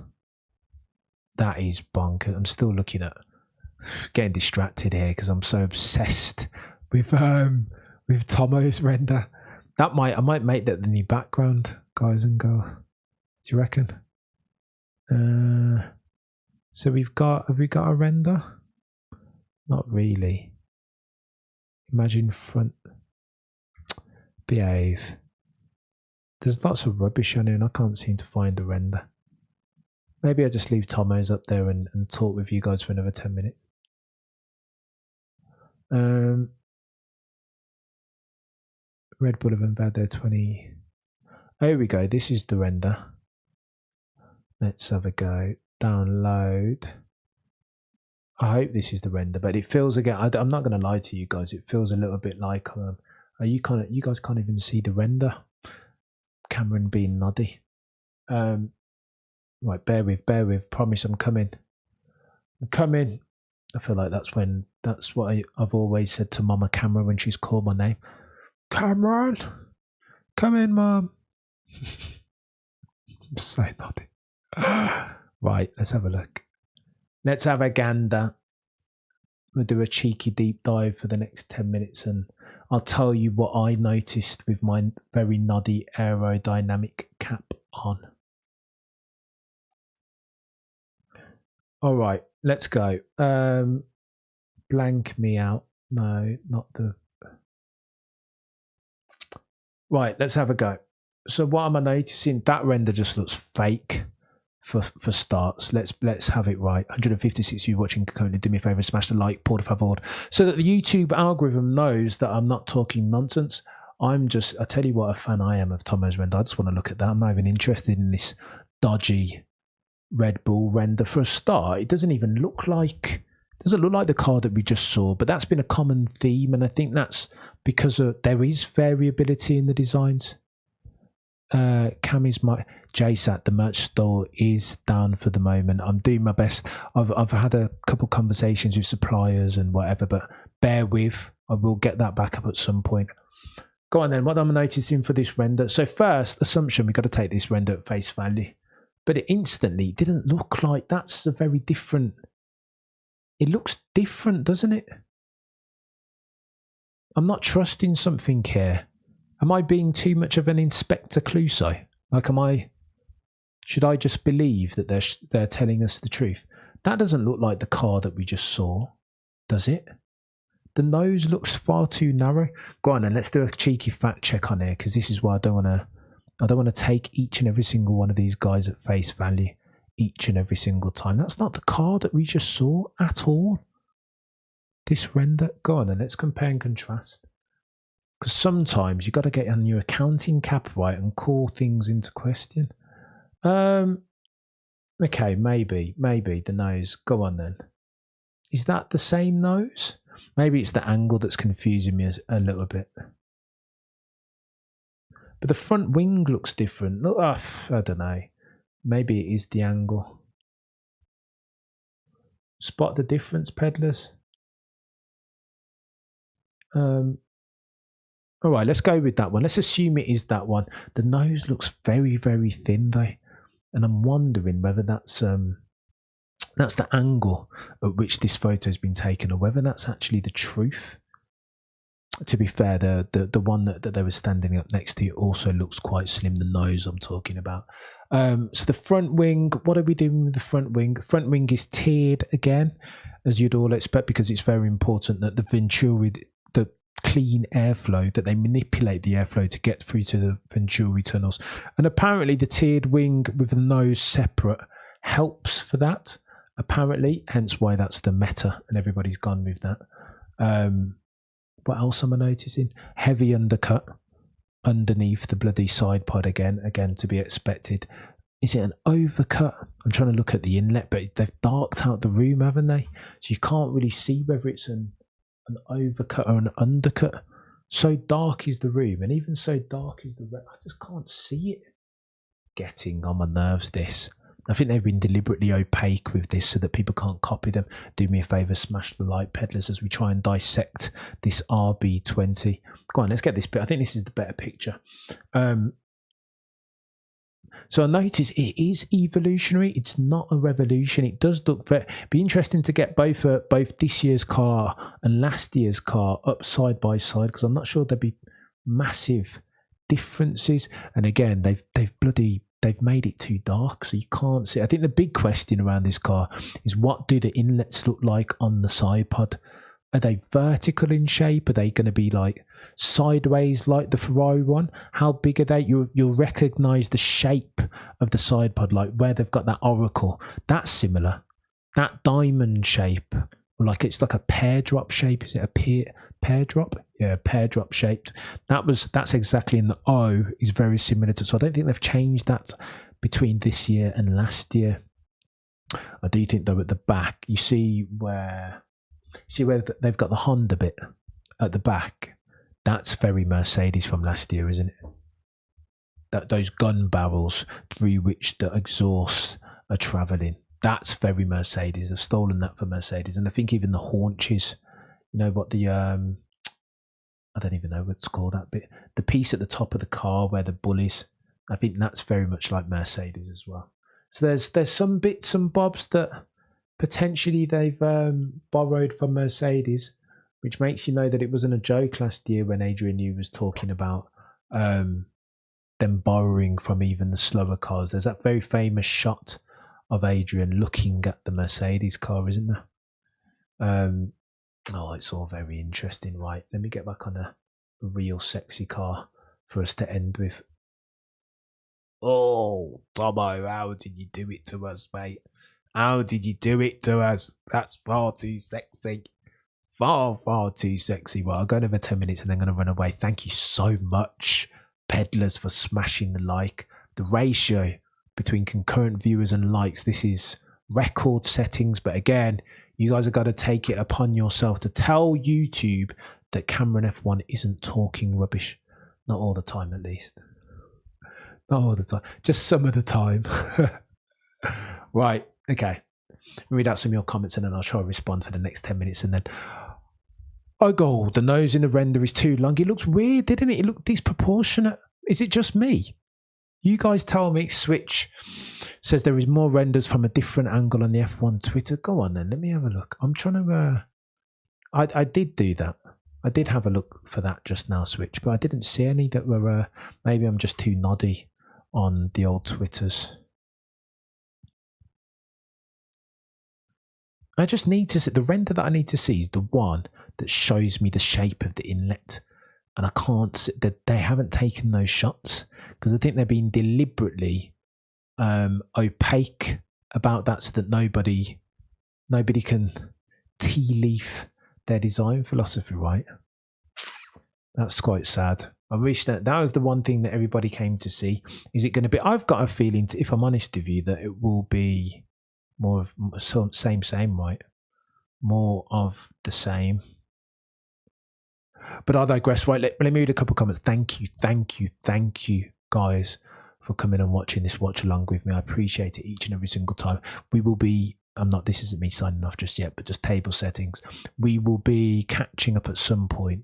That is bonkers. I'm still looking at getting distracted here because I'm so obsessed with Tomo's render. I might make that the new background, guys and girls. Do you reckon? So have we got a render? Not really. Imagine front. Behave. There's lots of rubbish on here and I can't seem to find a render. Maybe I just leave Tomo's up there and talk with you guys for another 10 minutes. Red Bull have unveiled their 20. Here we go. This is the render. Let's have a go. Download. I hope this is the render, but it feels again. I'm not going to lie to you guys. It feels a little bit like. You guys can't even see the render. Cameron being noddy. Right, bear with. Promise I'm coming. I feel like that's what I've always said to Mama Cameron when she's called my name. Cameron, come in, Mum. I'm so noddy. Right, let's have a look. Let's have a gander. We'll do a cheeky deep dive for the next 10 minutes and I'll tell you what I noticed with my very noddy aerodynamic cap on. All right, let's go. Blank me out. No, not the... Right, let's have a go. So what am I noticing? That render just looks fake for starts. Let's have it right. 156 you watching currently. Do me a favor, smash the like, por favor, so that the YouTube algorithm knows that I'm not talking nonsense. I tell you what a fan I am of Tomo's render. I just want to look at that. I'm not even interested in this dodgy Red Bull render. For a start, it doesn't look like the car that we just saw, but that's been a common theme, and I think that's because there is variability in the designs. Cammy's my JSAT, the merch store is down for the moment. I'm doing my best. I've had a couple conversations with suppliers and whatever, but bear with. I will get that back up at some point. Go on then. What I'm noticing for this render. So first assumption, we've got to take this render at face value, but it instantly didn't look like that's a very different. It looks different, doesn't it? I'm not trusting something here. Am I being too much of an Inspector Clouseau? Like, should I just believe that they're telling us the truth? That doesn't look like the car that we just saw, does it? The nose looks far too narrow. Go on then, let's do a cheeky fact check on here, because this is why I don't want to take each and every single one of these guys at face value each and every single time. That's not the car that we just saw at all. This render. Go on then, let's compare and contrast. Because sometimes you got to get on your accounting cap right and call things into question. Okay, maybe the nose. Go on then. Is that the same nose? Maybe it's the angle that's confusing me a little bit. But the front wing looks different. Look, I don't know. Maybe it is the angle. Spot the difference, peddlers. All right, let's go with that one. Let's assume it is that one. The nose looks very, very thin though, and I'm wondering whether that's the angle at which this photo has been taken, or whether that's actually the truth. To be fair, the one that they were standing up next to also looks quite slim. The nose I'm talking about. So the front wing. What are we doing with the front wing? Front wing is tiered again, as you'd all expect, because it's very important that the Venturi, the clean airflow, that they manipulate the airflow to get through to the Venturi tunnels. And apparently the tiered wing with the nose separate helps for that, apparently, hence why that's the meta and everybody's gone with that. What else am I noticing? Heavy undercut underneath the bloody side pod again to be expected. Is it an overcut? I'm trying to look at the inlet, but they've darked out the room, haven't they? So you can't really see whether it's an overcut or an undercut. So dark is the room, and even so dark is the red. I just can't see it. Getting on my nerves, this. I think they've been deliberately opaque with this so that people can't copy them. Do me a favour, smash the like, peddlers, as we try and dissect this RB20. Go on, let's get this bit. I think this is the better picture. So I notice it is evolutionary. It's not a revolution. It does look very... Be interesting to get both this year's car and last year's car up side by side, because I'm not sure there'd be massive differences. And again, they've made it too dark, so you can't see. I think the big question around this car is, what do the inlets look like on the side pod? Are they vertical in shape? Are they going to be like sideways like the Ferrari one? How big are they? You'll recognise the shape of the side pod, like where they've got that oracle. That's similar. That diamond shape, like it's like a pear drop shape. Is it a pear drop? Yeah, pear drop shaped. That's exactly in the O is very similar to. So I don't think they've changed that between this year and last year. I do think though at the back you see where they've got the Honda bit at the back. That's very Mercedes from last year, isn't it? Those gun barrels through which the exhausts are travelling. That's very Mercedes. They've stolen that from Mercedes, and I think even the haunches. You know what the I don't even know what it's called, that bit. The piece at the top of the car where the bull is. I think that's very much like Mercedes as well. So there's some bits and bobs that potentially they've borrowed from Mercedes, which makes you know that it wasn't a joke last year when Adrian Newey was talking about them borrowing from even the slower cars. There's that very famous shot of Adrian looking at the Mercedes car, isn't there? Oh, it's all very interesting. Right, let me get back on a real sexy car for us to end with. Oh, Tomo, how did you do it to us, mate? How did you do it to us? That's far too sexy. Far, far too sexy. Well, I'll go another 10 minutes and then I'm going to run away. Thank you so much, peddlers, for smashing the like. The ratio between concurrent viewers and likes, this is record settings. But again, you guys have got to take it upon yourself to tell YouTube that Cameron F1 isn't talking rubbish. Not all the time, at least. Not all the time. Just some of the time. Right. Okay. Read out some of your comments and then I'll try to respond for the next 10 minutes. And then, oh, God, the nose in the render is too long. It looks weird, didn't it? It looked disproportionate. Is it just me? You guys tell me. Switch says there is more renders from a different angle on the F1 Twitter. Go on then. Let me have a look. I'm trying to... I did do that. I did have a look for that just now, Switch, but I didn't see any that were... maybe I'm just too noddy on the old Twitters. I just need to see... the render that I need to see is the one that shows me the shape of the inlet. And I can't see that they haven't taken those shots because I think they're being deliberately opaque about that so that nobody can tea leaf their design philosophy, right? That's quite sad. I wish that was the one thing that everybody came to see. Is it going to be... I've got a feeling, if I'm honest with you, that it will be more of same, right? More of the same. But I digress. Right, let me read a couple of comments. Thank you, guys, for coming and watching this watch along with me. I appreciate it each and every single time. We will be... this isn't me signing off just yet, but just table settings. We will be catching up at some point.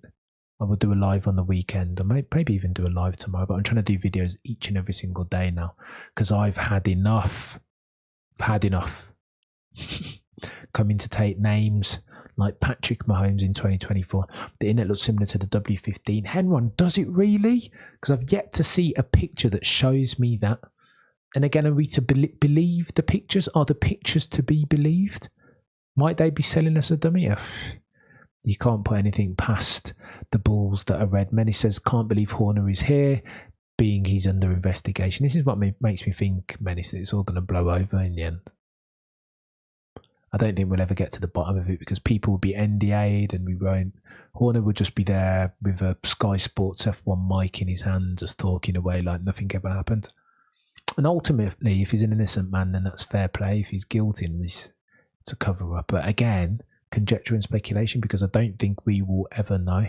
I will do a live on the weekend, or maybe even do a live tomorrow. But I'm trying to do videos each and every single day now because I've had enough. Coming to take names like Patrick Mahomes in 2024. The internet looks similar to the W15. Henron, does it really? Because I've yet to see a picture that shows me that. And again, are we to believe the pictures? Are the pictures to be believed? Might they be selling us a dummy? You can't put anything past the balls that are red. Many says, can't believe Horner is here, being he's under investigation. This is what makes me think, Menace, that it's all going to blow over in the end. I don't think we'll ever get to the bottom of it because people will be NDA'd and we won't. Horner would just be there with a Sky Sports F1 mic in his hand, just talking away like nothing ever happened. And ultimately, if he's an innocent man, then that's fair play. If he's guilty, then it's a cover-up. But again, conjecture and speculation, because I don't think we will ever know.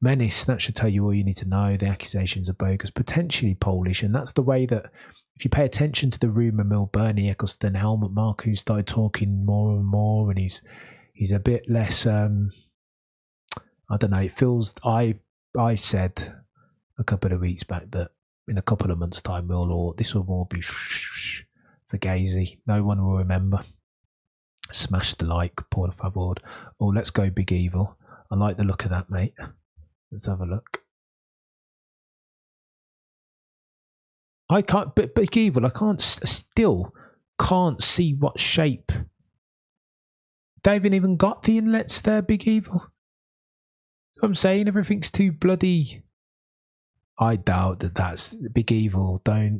Menace, that should tell you all you need to know. The accusations are bogus, potentially Polish, and that's the way that... If you pay attention to the rumour mill, Bernie Eccleston, Helmut Marko started talking more and more, and he's a bit less. I don't know. It feels. I said a couple of weeks back that in a couple of months' time, this will all be fugazi. No one will remember. Smash the like, por favor. Oh, let's go Big Evil. I like the look of that, mate. Let's have a look. I can't, but Big Evil, still can't see what shape. They haven't even got the inlets there, Big Evil. I'm saying everything's too bloody. I doubt that's Big Evil. Don't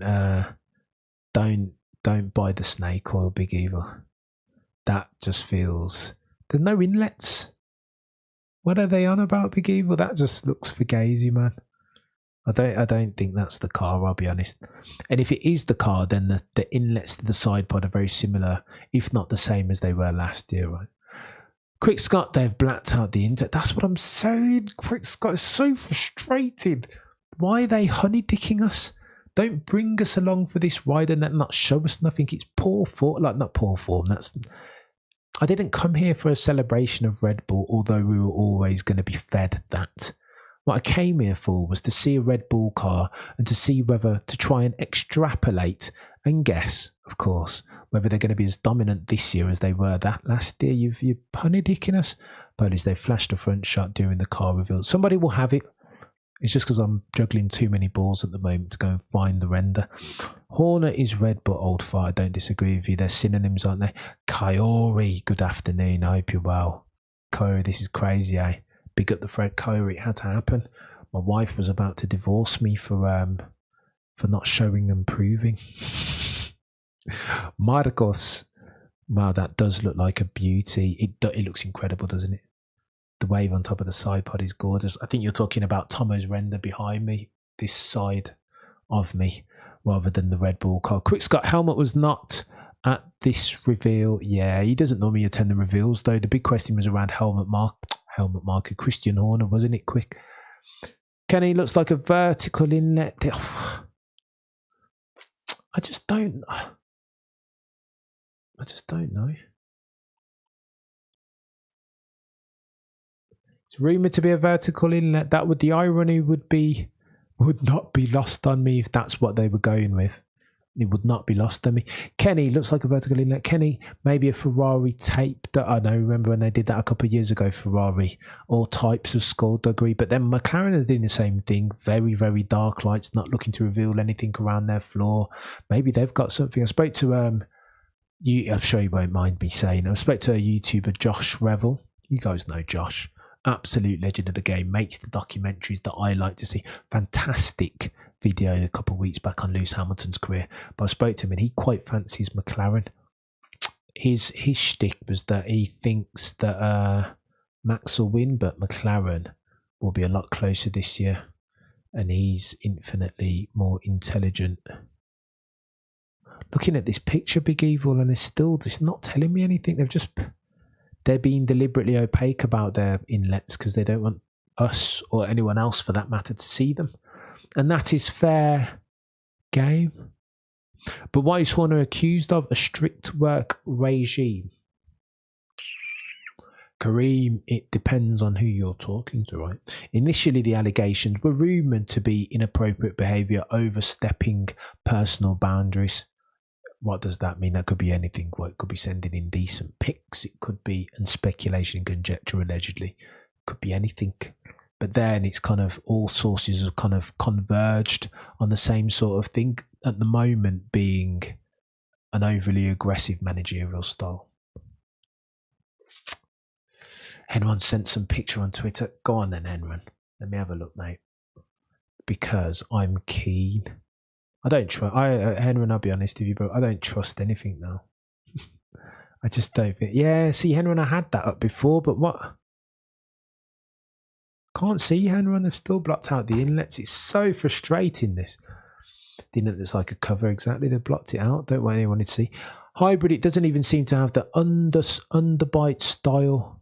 buy the snake oil, Big Evil. That just feels... There's no inlets. What are they on about, Big Evil? That just looks fugazi, man. I don't think that's the car, I'll be honest. And if it is the car, then the inlets to the side pod are very similar, if not the same as they were last year, right? Quick Scott, they've blacked out the internet. That's what I'm saying. Quick Scott is so frustrated. Why are they honey-dicking us? Don't bring us along for this ride and not show us nothing. It's poor form. Like, not poor form. I didn't come here for a celebration of Red Bull, although we were always going to be fed that. What I came here for was to see a Red Bull car and to see whether to try and extrapolate and guess, of course, whether they're going to be as dominant this year as they were that last year. You're punny-dicking us. Polish, they flashed a front shot during the car reveal. Somebody will have it. It's just because I'm juggling too many balls at the moment to go and find the render. Horner is red but old fart. I don't disagree with you. They're synonyms, aren't they? Kaori, good afternoon. I hope you're well. Kaori, this is crazy, eh? Big up the Fred Kaori. It had to happen. My wife was about to divorce me for not showing and proving. Marcos, wow, that does look like a beauty. It looks incredible, doesn't it? The wave on top of the side pod is gorgeous. I think you're talking about Tomo's render behind me, this side of me, rather than the Red Bull car. Quick Scott Helmet was not at this reveal. Yeah, he doesn't normally attend the reveals, though. The big question was around helmet marker Christian Horner, wasn't it? Quick. Kenny looks like a vertical inlet. I just don't know. It's rumoured to be a vertical inlet. The irony would not be lost on me if that's what they were going with. It would not be lost on me. Kenny looks like a vertical inlet. Kenny, maybe a Ferrari tape. That I know. Remember when they did that a couple of years ago? Ferrari, all types of skullduggery. But then McLaren are doing the same thing. Very, very dark lights, not looking to reveal anything around their floor. Maybe they've got something. I spoke to I'm sure you won't mind me saying. I spoke to a YouTuber, Josh Revel. You guys know Josh. Absolute legend of the game, makes the documentaries that I like to see. Fantastic video a couple of weeks back on Lewis Hamilton's career. But I spoke to him and he quite fancies McLaren. His shtick was that he thinks that Max will win, but McLaren will be a lot closer this year. And he's infinitely more intelligent. Looking at this picture, Big Evil, and it's not telling me anything. They're being deliberately opaque about their inlets because they don't want us or anyone else for that matter to see them. And that is fair game. But what is Horner accused of? A strict work regime. Kareem, it depends on who you're talking to, right? Initially, the allegations were rumoured to be inappropriate behaviour, overstepping personal boundaries. What does that mean? That could be anything. Well, it could be sending indecent pics. It could be, and speculation and conjecture allegedly. It could be anything. But then it's kind of all sources have kind of converged on the same sort of thing at the moment, being an overly aggressive managerial style. Henron sent some picture on Twitter. Go on then, Henron. Let me have a look, mate. Because I'm keen. I don't trust. Henry, I'll be honest with you, bro. I don't trust anything now. I just don't think. Yeah, see, Henry, I had that up before, but what? Can't see Henry. They've still blocked out the inlets. It's so frustrating. This didn't look like a cover exactly. They blocked it out. Don't want anyone to see. Hybrid. It doesn't even seem to have the underbite style.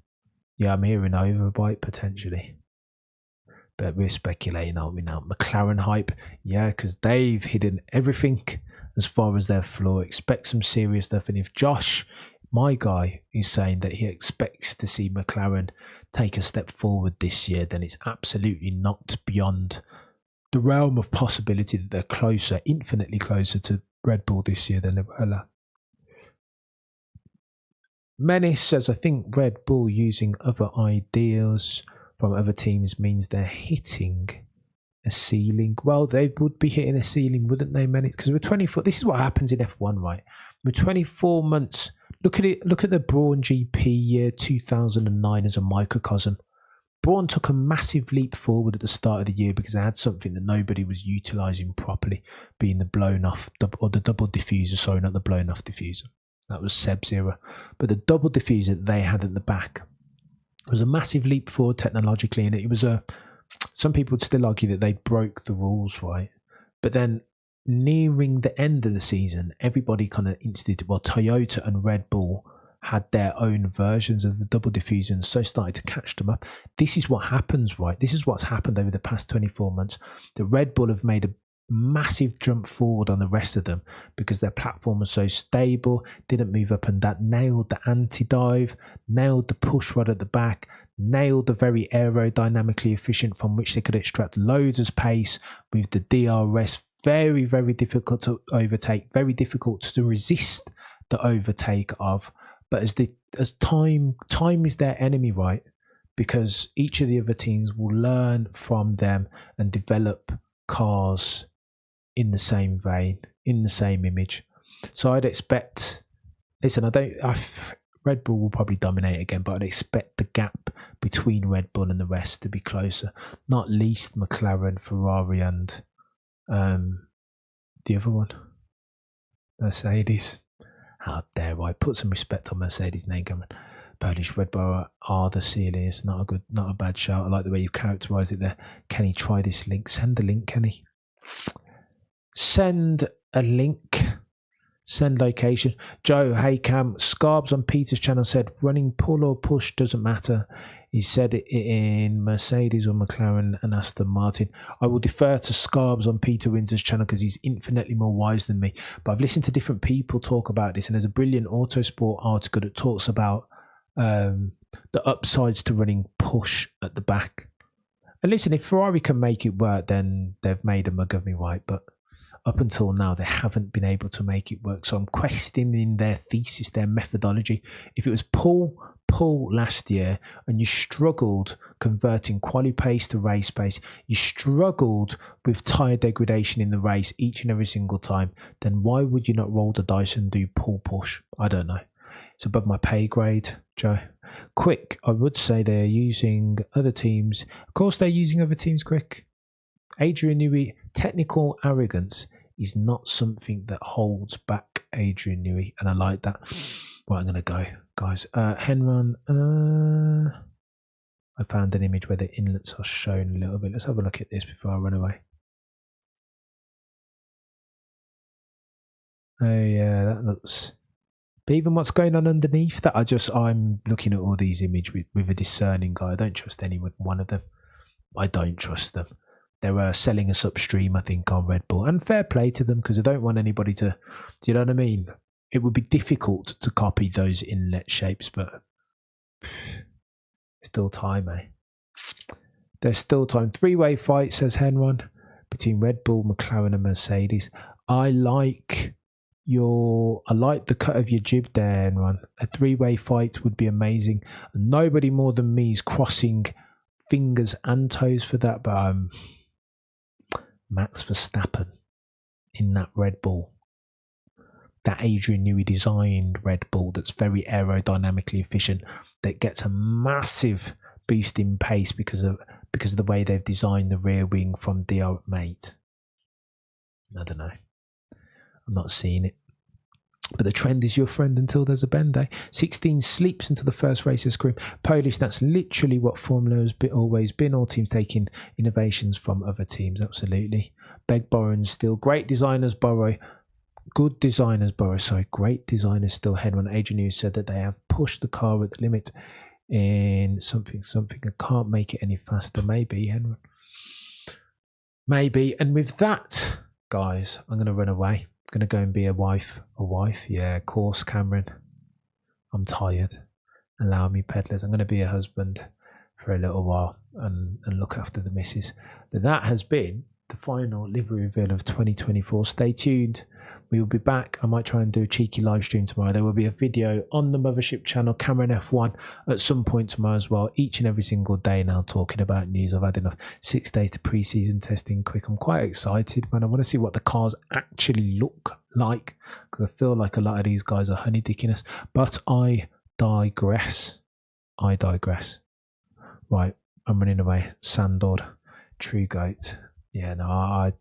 Yeah, I'm hearing overbite potentially. But we're speculating, aren't we now? McLaren hype, yeah, because they've hidden everything as far as their flaw. Expect some serious stuff. And if Josh, my guy, is saying that he expects to see McLaren take a step forward this year, then it's absolutely not beyond the realm of possibility that they're closer, infinitely closer to Red Bull this year than they were. Menace says, I think Red Bull using other ideas from other teams means they're hitting a ceiling. Well, they would be hitting a ceiling, wouldn't they, Menace? Because we're 24. This is what happens in F1, right? We're 24 months. Look at it. Look at the Brawn GP year 2009 as a microcosm. Brawn took a massive leap forward at the start of the year because they had something that nobody was utilising properly, being the blown off, or the double diffuser. Sorry, not the blown off diffuser. That was Seb's era. But the double diffuser that they had at the back was a massive leap forward technologically, and it was some people would still argue that they broke the rules, right? But then nearing the end of the season, everybody kind of instituted, well, Toyota and Red Bull had their own versions of the double diffuser and so started to catch them up. This is what happens, right? This is what's happened over the past 24 months. The Red Bull have made a massive jump forward on the rest of them because their platform was so stable, didn't move up and that, nailed the anti-dive, nailed the push rod at the back, nailed the very aerodynamically efficient from which they could extract loads of pace with the DRS very, very difficult to overtake, very difficult to resist the overtake of. But as time is their enemy, right? Because each of the other teams will learn from them and develop cars in the same vein, in the same image. So I'd expect, listen, Red Bull will probably dominate again, but I'd expect the gap between Red Bull and the rest to be closer, not least McLaren, Ferrari, and the other one, Mercedes. How dare I put some respect on Mercedes' name, Cameron. Polish Red Bull are the ceiling. It's not a bad shout. I like the way you characterise it there. Kenny, try this link. Send the link, Kenny. Send a link. Send location. Joe, hey Cam, Scarbs on Peter's channel said running pull or push doesn't matter. He said it in Mercedes or McLaren and Aston Martin. I will defer to Scarbs on Peter Windsor's channel because he's infinitely more wise than me. But I've listened to different people talk about this, and there's a brilliant Autosport article that talks about the upsides to running push at the back. And listen, if Ferrari can make it work, then they've made a mug of me, right? But up until now, they haven't been able to make it work. So I'm questioning their thesis, their methodology. If it was pull last year and you struggled converting quali pace to race pace, you struggled with tyre degradation in the race each and every single time, then why would you not roll the dice and do pull push? I don't know. It's above my pay grade, Joe. Quick, I would say they're using other teams. Of course, they're using other teams, Quick. Adrian Newey, technical arrogance is not something that holds back Adrian Newey, and I like that. Right, I'm going to go, guys. Henron, I found an image where the inlets are shown a little bit. Let's have a look at this before I run away. Oh yeah, that looks... But even what's going on underneath that, I'm looking at all these images with a discerning guy. I don't trust any one of them. I don't trust them. They're selling us upstream, I think, on Red Bull. And fair play to them, because I don't want anybody to... Do you know what I mean? It would be difficult to copy those inlet shapes, but... Still time, eh? There's still time. Three-way fight, says Henron, between Red Bull, McLaren and Mercedes. I like the cut of your jib there, Henron. A three-way fight would be amazing. Nobody more than me is crossing fingers and toes for that, but Max Verstappen in that Red Bull, that Adrian Newey designed Red Bull that's very aerodynamically efficient, that gets a massive boost in pace because of the way they've designed the rear wing from DR Mate. I don't know. I'm not seeing it. But the trend is your friend until there's a bend, eh? 16 sleeps until the first race is scream. Polish, that's literally what Formula has always been. All teams taking innovations from other teams, absolutely. Beg, borrow and steal. Great designers borrow. Good designers borrow. Sorry, great designers still. Henron Adrian News said that they have pushed the car at the limit in something. I can't make it any faster. Maybe, Henron. Maybe. And with that, guys, I'm going to run away. I'm going to go and be a wife. A wife? Yeah, of course, Cameron. I'm tired. Allow me, peddlers. I'm going to be a husband for a little while and look after the missus. But that has been the final livery reveal of 2024. Stay tuned. We will be back. I might try and do a cheeky live stream tomorrow. There will be a video on the Mothership channel, Cameron F1, at some point tomorrow as well. Each and every single day now talking about news. I've had enough. 6 days to pre-season testing quick. I'm quite excited, man. I want to see what the cars actually look like, because I feel like a lot of these guys are honey dicking us. But I digress. Right, I'm running away. Sandod, True Goat. Yeah, no, I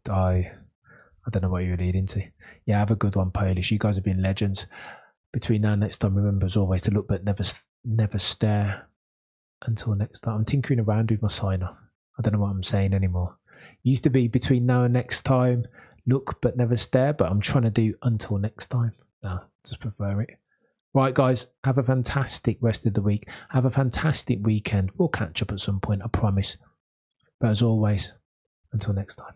don't know what you're leading to. Yeah, have a good one, Polish. You guys have been legends. Between now and next time, remember as always to look but never stare. Until next time. I'm tinkering around with my sign off. I don't know what I'm saying anymore. Used to be between now and next time, look but never stare, but I'm trying to do until next time. No, just prefer it. Right, guys, have a fantastic rest of the week. Have a fantastic weekend. We'll catch up at some point, I promise. But as always, until next time.